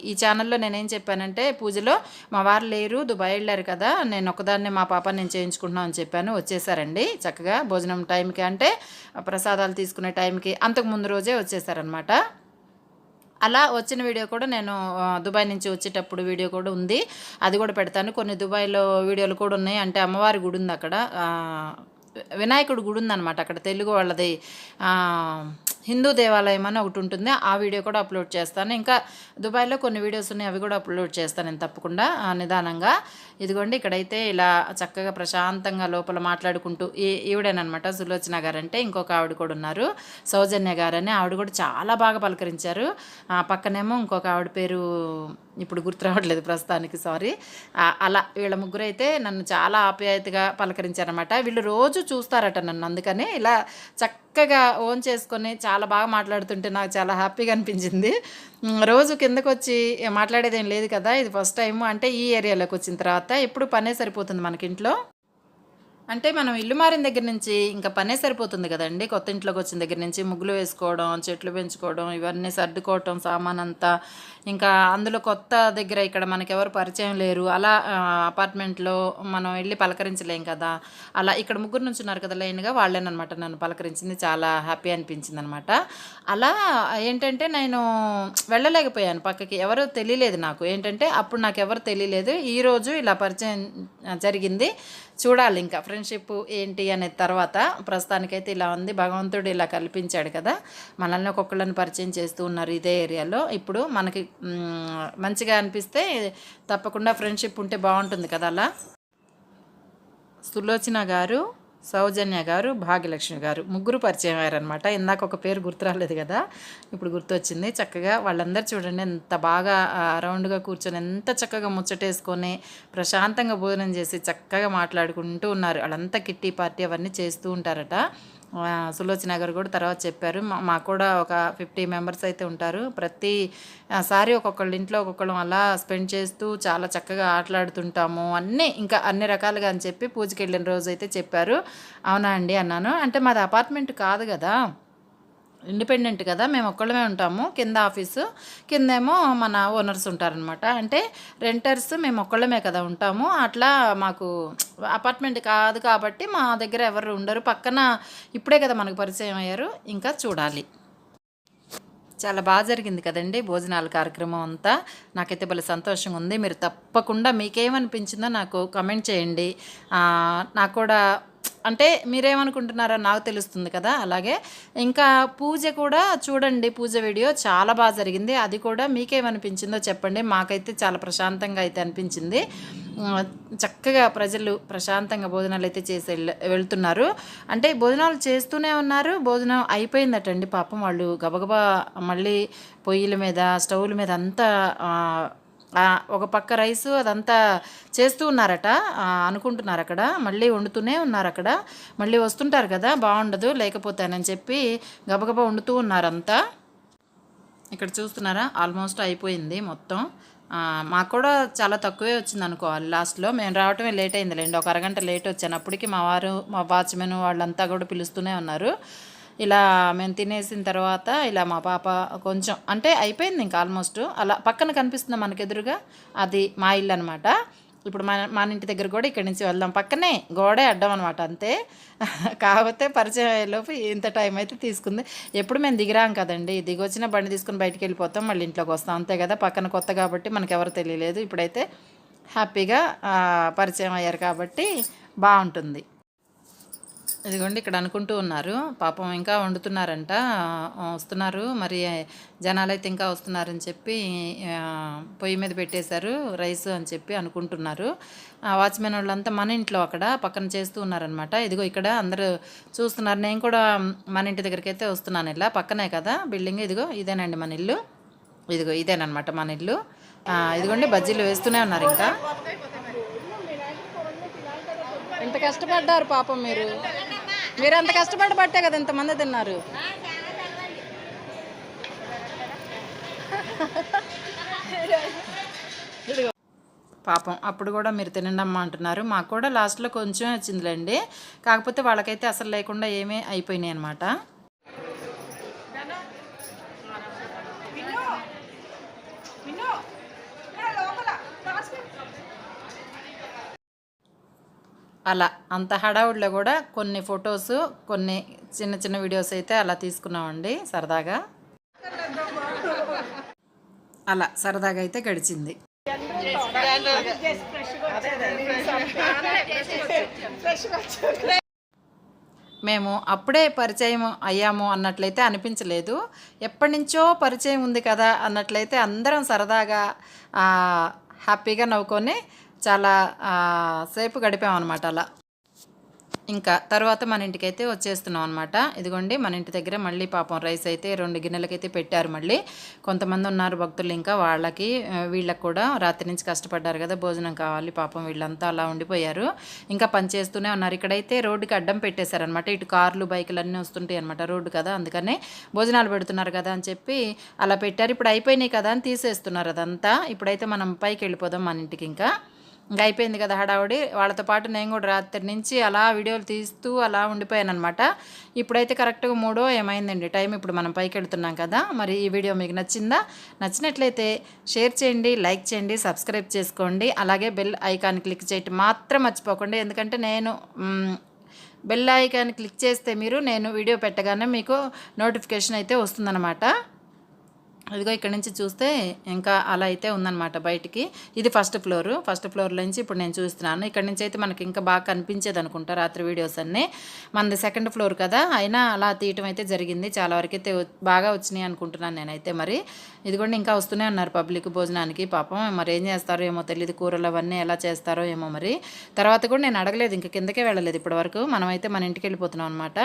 ఈ ఛానల్లో నేనేం చెప్పానంటే, పూజలో మా వారు లేరు, దుబాయ్ వెళ్ళారు కదా, నేను ఒకదాన్నే మా పాప నేను చేయించుకుంటున్నాను అని చెప్పాను. వచ్చేసారండి చక్కగా భోజనం టైంకి, అంటే ప్రసాదాలు తీసుకునే టైంకి అంతకు ముందు రోజే వచ్చేసారనమాట. అలా వచ్చిన వీడియో కూడా నేను దుబాయ్ నుంచి వచ్చేటప్పుడు వీడియో కూడా ఉంది, అది కూడా పెడతాను. కొన్ని దుబాయ్లో వీడియోలు కూడా ఉన్నాయి. అంటే అమ్మవారి గుడి ఉంది అక్కడ, వినాయకుడు గుడి ఉందన్నమాట అక్కడ, తెలుగు వాళ్ళది హిందూ దేవాలయం అని ఒకటి ఉంటుంది. ఆ వీడియో కూడా అప్లోడ్ చేస్తాను. ఇంకా దుబాయ్లో కొన్ని వీడియోస్ ఉన్నాయి, అవి కూడా అప్లోడ్ చేస్తాను నేను తప్పకుండా నిదానంగా. ఇదిగోండి ఇక్కడైతే ఇలా చక్కగా ప్రశాంతంగా లోపల మాట్లాడుకుంటూ ఈవిడేనమాట సులోచన గారు. అంటే ఇంకొక ఆవిడ కూడా ఉన్నారు, సౌజన్య గారని, ఆవిడ కూడా చాలా బాగా పలకరించారు. పక్కనేమో ఇంకొక ఆవిడ పేరు ఇప్పుడు గుర్తు రావట్లేదు ప్రస్తుతానికి, సారీ. అలా వీళ్ళ ముగ్గురు అయితే నన్ను చాలా ఆప్యాయతగా పలకరించారనమాట. వీళ్ళు రోజు చూస్తారట నన్ను, అందుకని ఇలా చక్కగా ఓన్ చేసుకొని చాలా బాగా మాట్లాడుతుంటే నాకు చాలా హ్యాపీగా అనిపించింది. రోజు కిందకు వచ్చి మాట్లాడేదేం లేదు కదా, ఇది ఫస్ట్ టైం. అంటే ఈ ఏరియాలోకి వచ్చిన తర్వాత ఎప్పుడు పనే సరిపోతుంది మనకింట్లో. అంటే మనం ఇల్లు మారిన దగ్గర నుంచి ఇంకా పనే సరిపోతుంది కదండి. కొత్త ఇంట్లోకి వచ్చిన దగ్గర నుంచి ముగ్గులు వేసుకోవడం, చెట్లు పెంచుకోవడం, ఇవన్నీ సర్దుకోవటం సామాన్ అంతా. ఇంకా అందులో కొత్త దగ్గర ఇక్కడ మనకెవరు పరిచయం లేరు, అలా అపార్ట్మెంట్లో మనం వెళ్ళి పలకరించలేం కదా. అలా ఇక్కడ ముగ్గురు నుంచి ఉన్నారు కదా లైన్గా, వాళ్ళేనమాట నన్ను పలకరించింది. చాలా హ్యాపీ అనిపించింది అనమాట. అలా ఏంటంటే నేను వెళ్ళలేకపోయాను పక్కకి, ఎవరు తెలియలేదు నాకు. ఏంటంటే అప్పుడు నాకు ఎవరు తెలియలేదు, ఈరోజు ఇలా పరిచయం జరిగింది. చూడాలి ఇంకా ఫ్రెండ్షిప్ ఏంటి అనే తర్వాత. ప్రస్తుతానికైతే ఇలా ఉంది, భగవంతుడు ఇలా కల్పించాడు కదా, మనల్ని ఒక్కొక్కళ్ళని పరిచయం చేస్తూ ఉన్నారు ఇదే ఏరియాలో. ఇప్పుడు మనకి మంచిగా అనిపిస్తే తప్పకుండా ఫ్రెండ్షిప్ ఉంటే బాగుంటుంది కదా. అలా సులోచన గారు, సౌజన్య గారు, భాగ్యలక్ష్మి గారు ముగ్గురు పరిచయం అయ్యారనమాట. ఇందాక ఒక పేరు గుర్తు రాలేదు కదా, ఇప్పుడు గుర్తొచ్చింది. చక్కగా వాళ్ళందరూ చూడండి ఎంత బాగా రౌండ్గా కూర్చొని ఎంత చక్కగా ముచ్చటేసుకొని ప్రశాంతంగా భోజనం చేసి చక్కగా మాట్లాడుకుంటూ ఉన్నారు. వాళ్ళంతా కిట్టి పార్టీ అవన్నీ చేస్తూ ఉంటారట. సులోచన గారు కూడా తర్వాత చెప్పారు. మాకు కూడా ఒక 50 మెంబర్స్ అయితే ఉంటారు. ప్రతి సారి ఒక్కొక్కళ్ళ ఇంట్లో ఒక్కొక్కళ్ళం అలా స్పెండ్ చేస్తూ చాలా చక్కగా ఆటలాడుతుంటాము అన్నీ, ఇంకా అన్ని రకాలుగా అని చెప్పి పూజకి వెళ్ళిన రోజు అయితే చెప్పారు. అవునా అండి అన్నాను. అంటే మాది అపార్ట్మెంట్ కాదు కదా, ఇండిపెండెంట్ కదా, మేము ఒక్కళ్ళమే ఉంటాము. కింద ఆఫీసు, కిందేమో మన ఓనర్స్ ఉంటారనమాట. అంటే రెంటర్స్ మేము ఒక్కళ్ళమే కదా ఉంటాము. అట్లా మాకు అపార్ట్మెంట్ కాదు కాబట్టి మా దగ్గర ఎవరు ఉండరు. పక్కన ఇప్పుడే కదా మనకు పరిచయం అయ్యారు. ఇంకా చూడాలి. చాలా బాగా జరిగింది కదండి భోజనాల కార్యక్రమం అంతా. నాకైతే భలే సంతోషంగా ఉంది. మీరు తప్పకుండా మీకేమనిపించిందో నాకు కమెంట్ చేయండి. నాకు కూడా అంటే మీరేమనుకుంటున్నారో నాకు తెలుస్తుంది కదా. అలాగే ఇంకా పూజ కూడా చూడండి, పూజ వీడియో చాలా బాగా జరిగింది. అది కూడా మీకేమనిపించిందో చెప్పండి. మాకైతే చాలా ప్రశాంతంగా అయితే అనిపించింది. చక్కగా ప్రజలు ప్రశాంతంగా భోజనాలు అయితే చేసి వెళ్తున్నారు. అంటే భోజనాలు చేస్తూనే ఉన్నారు. భోజనం అయిపోయిందటండి పాపం. వాళ్ళు గబగబా మళ్ళీ పొయ్యిల మీద స్టవ్ల మీద అంతా ఒక పక్క రైసు అదంతా చేస్తూ ఉన్నారట, అనుకుంటున్నారు అక్కడ. మళ్ళీ వండుతూనే ఉన్నారు అక్కడ. మళ్ళీ వస్తుంటారు కదా, బాగుండదు లేకపోతేనని చెప్పి గబగబా వండుతూ ఉన్నారంతా. ఇక్కడ చూస్తున్నారా, ఆల్మోస్ట్ అయిపోయింది మొత్తం. మాకు కూడా చాలా తక్కువే వచ్చింది అనుకోవాలి. లాస్ట్లో మేము రావటమే లేట్ అయిందిలేండి, ఒక అరగంట లేట్ వచ్చాను. అప్పటికి మా వారు, మా వాచ్మెన్ వాళ్ళంతా కూడా పిలుస్తూనే ఉన్నారు. ఇలా మేము తినేసిన తర్వాత ఇలా మా పాప కొంచెం అంటే అయిపోయింది ఇంకా ఆల్మోస్ట్. అలా పక్కన కనిపిస్తుంది మనకు ఎదురుగా, అది మా ఇల్లు అనమాట. ఇప్పుడు మన ఇంటి దగ్గర కూడా ఇక్కడి నుంచి వెళ్దాం, పక్కనే గోడే అడ్డం అనమాట అంతే. కాకపోతే పరిచయం అయ్యేలోపు ఇంత టైం అయితే తీసుకుంది. ఎప్పుడు మేము దిగిరాం కదండి, దిగొచ్చిన బండి తీసుకుని బయటికి వెళ్ళిపోతాం, మళ్ళీ ఇంట్లోకి వస్తాం అంతే కదా. పక్కన కొత్త కాబట్టి మనకు ఎవరు తెలియలేదు. ఇప్పుడైతే హ్యాపీగా పరిచయం అయ్యారు కాబట్టి బాగుంటుంది. ఇదిగోండి ఇక్కడ అనుకుంటూ ఉన్నారు పాపం, ఇంకా వండుతున్నారంట, వస్తున్నారు మరి జనాలు అయితే ఇంకా వస్తున్నారని చెప్పి పొయ్యి మీద పెట్టేశారు రైస్ అని చెప్పి అనుకుంటున్నారు. వాచ్మెన్ వాళ్ళంతా మన ఇంట్లో అక్కడ పక్కన చేస్తూ ఉన్నారనమాట. ఇదిగో ఇక్కడ అందరూ చూస్తున్నారు. నేను కూడా మన ఇంటి దగ్గరికి అయితే వస్తున్నాను. ఇలా పక్కనే కదా బిల్డింగ్. ఇదిగో ఇదేనండి మన ఇల్లు. ఇదిగో ఇదేనమాట మన ఇల్లు. ఇదిగోండి బజ్జీలు వేస్తూనే ఉన్నారు. ఇంకా ఇంత కష్టపడ్డారు పాపం మీరు అంత కష్టపడబట్టే కదా ఇంతమంది తిన్నారు. పాపం అప్పుడు కూడా మీరు తినండమ్మా అంటున్నారు. మాకు కూడా లాస్ట్లో కొంచెం వచ్చిందిలేండి, కాకపోతే వాళ్ళకైతే అసలు లేకుండా ఏమీ అయిపోయినాయి అనమాట. అలా అంత హడావుడిలో కూడా కొన్ని ఫొటోస్, కొన్ని చిన్న చిన్న వీడియోస్ అయితే అలా తీసుకున్నామండి సరదాగా. అలా సరదాగా అయితే గడిచింది. మేము అప్పుడే పరిచయం అయ్యాము అన్నట్లయితే అనిపించలేదు. ఎప్పటి నుంచో పరిచయం ఉంది కదా అన్నట్లయితే అందరం సరదాగా హ్యాపీగా నవ్వుకొని చాలా సేపు గడిపామన్నమాట. అలా ఇంకా తర్వాత మన ఇంటికైతే వచ్చేస్తున్నాం అనమాట. ఇదిగోండి మన ఇంటి దగ్గర మళ్ళీ పాపం రైస్ అయితే 2 గిన్నెలకైతే పెట్టారు. మళ్ళీ కొంతమంది ఉన్నారు భక్తులు, ఇంకా వాళ్ళకి వీళ్ళకి కూడా రాత్రి నుంచి కష్టపడ్డారు కదా, భోజనం కావాలి పాపం, వీళ్ళంతా అలా ఉండిపోయారు. ఇంకా పని చేస్తూనే ఉన్నారు. ఇక్కడైతే రోడ్డుకి అడ్డం పెట్టేశారనమాట. ఇటు కార్లు బైకులు అన్నీ వస్తుంటాయి అనమాట, రోడ్డు కదా, అందుకనే భోజనాలు పెడుతున్నారు కదా అని చెప్పి అలా పెట్టారు. ఇప్పుడు అయిపోయినాయి కదా అని తీసేస్తున్నారు అదంతా. ఇప్పుడైతే మనం పైకి వెళ్ళిపోదాం మన ఇంటికి. ఇంకా అయిపోయింది కదా హడావుడి. వాళ్ళతో పాటు నేను కూడా రాత్రి నుంచి అలా వీడియోలు తీస్తూ అలా ఉండిపోయాను అనమాట. ఇప్పుడైతే కరెక్ట్గా 3 ఏమైందండి టైం. ఇప్పుడు మనం పైకి వెళ్తున్నాం కదా. మరి ఈ వీడియో మీకు నచ్చిందా? నచ్చినట్లయితే షేర్ చేయండి, లైక్ చేయండి, సబ్స్క్రైబ్ చేసుకోండి. అలాగే బెల్ ఐకాన్ క్లిక్ చేయటం మాత్రం మర్చిపోకండి. ఎందుకంటే నేను బెల్ ఐకాన్ క్లిక్ చేస్తే నేను వీడియో పెట్టగానే మీకు నోటిఫికేషన్ అయితే వస్తుందన్నమాట. ఇదిగో ఇక్కడ నుంచి చూస్తే ఇంకా అలా అయితే ఉందన్నమాట బయటికి. ఇది ఫస్ట్ ఫ్లోర్ నుంచి ఇప్పుడు నేను చూస్తున్నాను. ఇక్కడ నుంచి అయితే మనకి ఇంకా బాగా కనిపించేది అనుకుంటా రాత్రి వీడియోస్ అన్నీ. మనది 2nd ఫ్లోర్ కదా, అయినా అలా తీయటం అయితే జరిగింది. చాలా వరకు అయితే బాగా వచ్చినాయి అనుకుంటున్నాను నేనైతే. మరి ఇదిగోండి ఇంకా వస్తూనే ఉన్నారు పబ్లిక్ భోజనానికి. పాపం మరి ఏం చేస్తారో ఏమో తెలియదు, కూరలు అవన్నీ ఎలా చేస్తారో ఏమో. మరి తర్వాత కూడా నేను అడగలేదు, ఇంకా కిందకే వెళ్ళలేదు ఇప్పటివరకు. మనమైతే మన ఇంటికి వెళ్ళిపోతున్నాం అనమాట.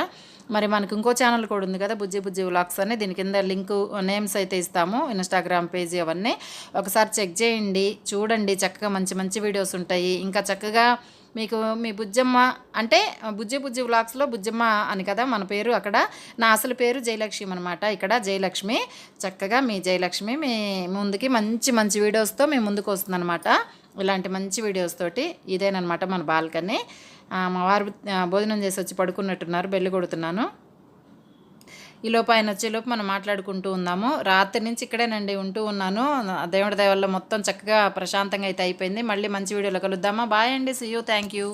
మరి మనకు ఇంకో ఛానల్ కూడా ఉంది కదా, బుజ్జి వ్లాగ్స్ అని. దీని కింద లింకు నేమ్స్ అయితే ఇస్తాము, ఇన్స్టాగ్రామ్ పేజీ అవన్నీ ఒకసారి చెక్ చేయండి, చూడండి. చక్కగా మంచి మంచి వీడియోస్ ఉంటాయి. ఇంకా చక్కగా మీకు మీ బుజ్జమ్మ అంటే బుజ్జి వ్లాగ్స్లో బుజ్జమ్మ అని కదా మన పేరు. అక్కడ నా అసలు పేరు జయలక్ష్మి అనమాట. ఇక్కడ జయలక్ష్మి, చక్కగా మీ జయలక్ష్మి మీ ముందుకి మంచి మంచి వీడియోస్తో మీ ముందుకు వస్తుందన్నమాట. ఇలాంటి మంచి వీడియోస్ తోటి. ఇదేనమాట మన బాల్కనీ. మా వారు భోజనం చేసి వచ్చి పడుకున్నట్టున్నారు, బెల్లి కొడుతున్నాను. ఈలోపు ఆయన వచ్చేలోపు మనం మాట్లాడుకుంటూ ఉందాము. రాత్రి నుంచి ఇక్కడేనండి ఉంటూ ఉన్నాను. దేవుడి దయ వల్ల మొత్తం చక్కగా ప్రశాంతంగా అయితే అయిపోయింది. మళ్ళీ మంచి వీడియోలో కలుద్దామా. బాయ్ అండి, సీ యూ, థ్యాంక్ యూ.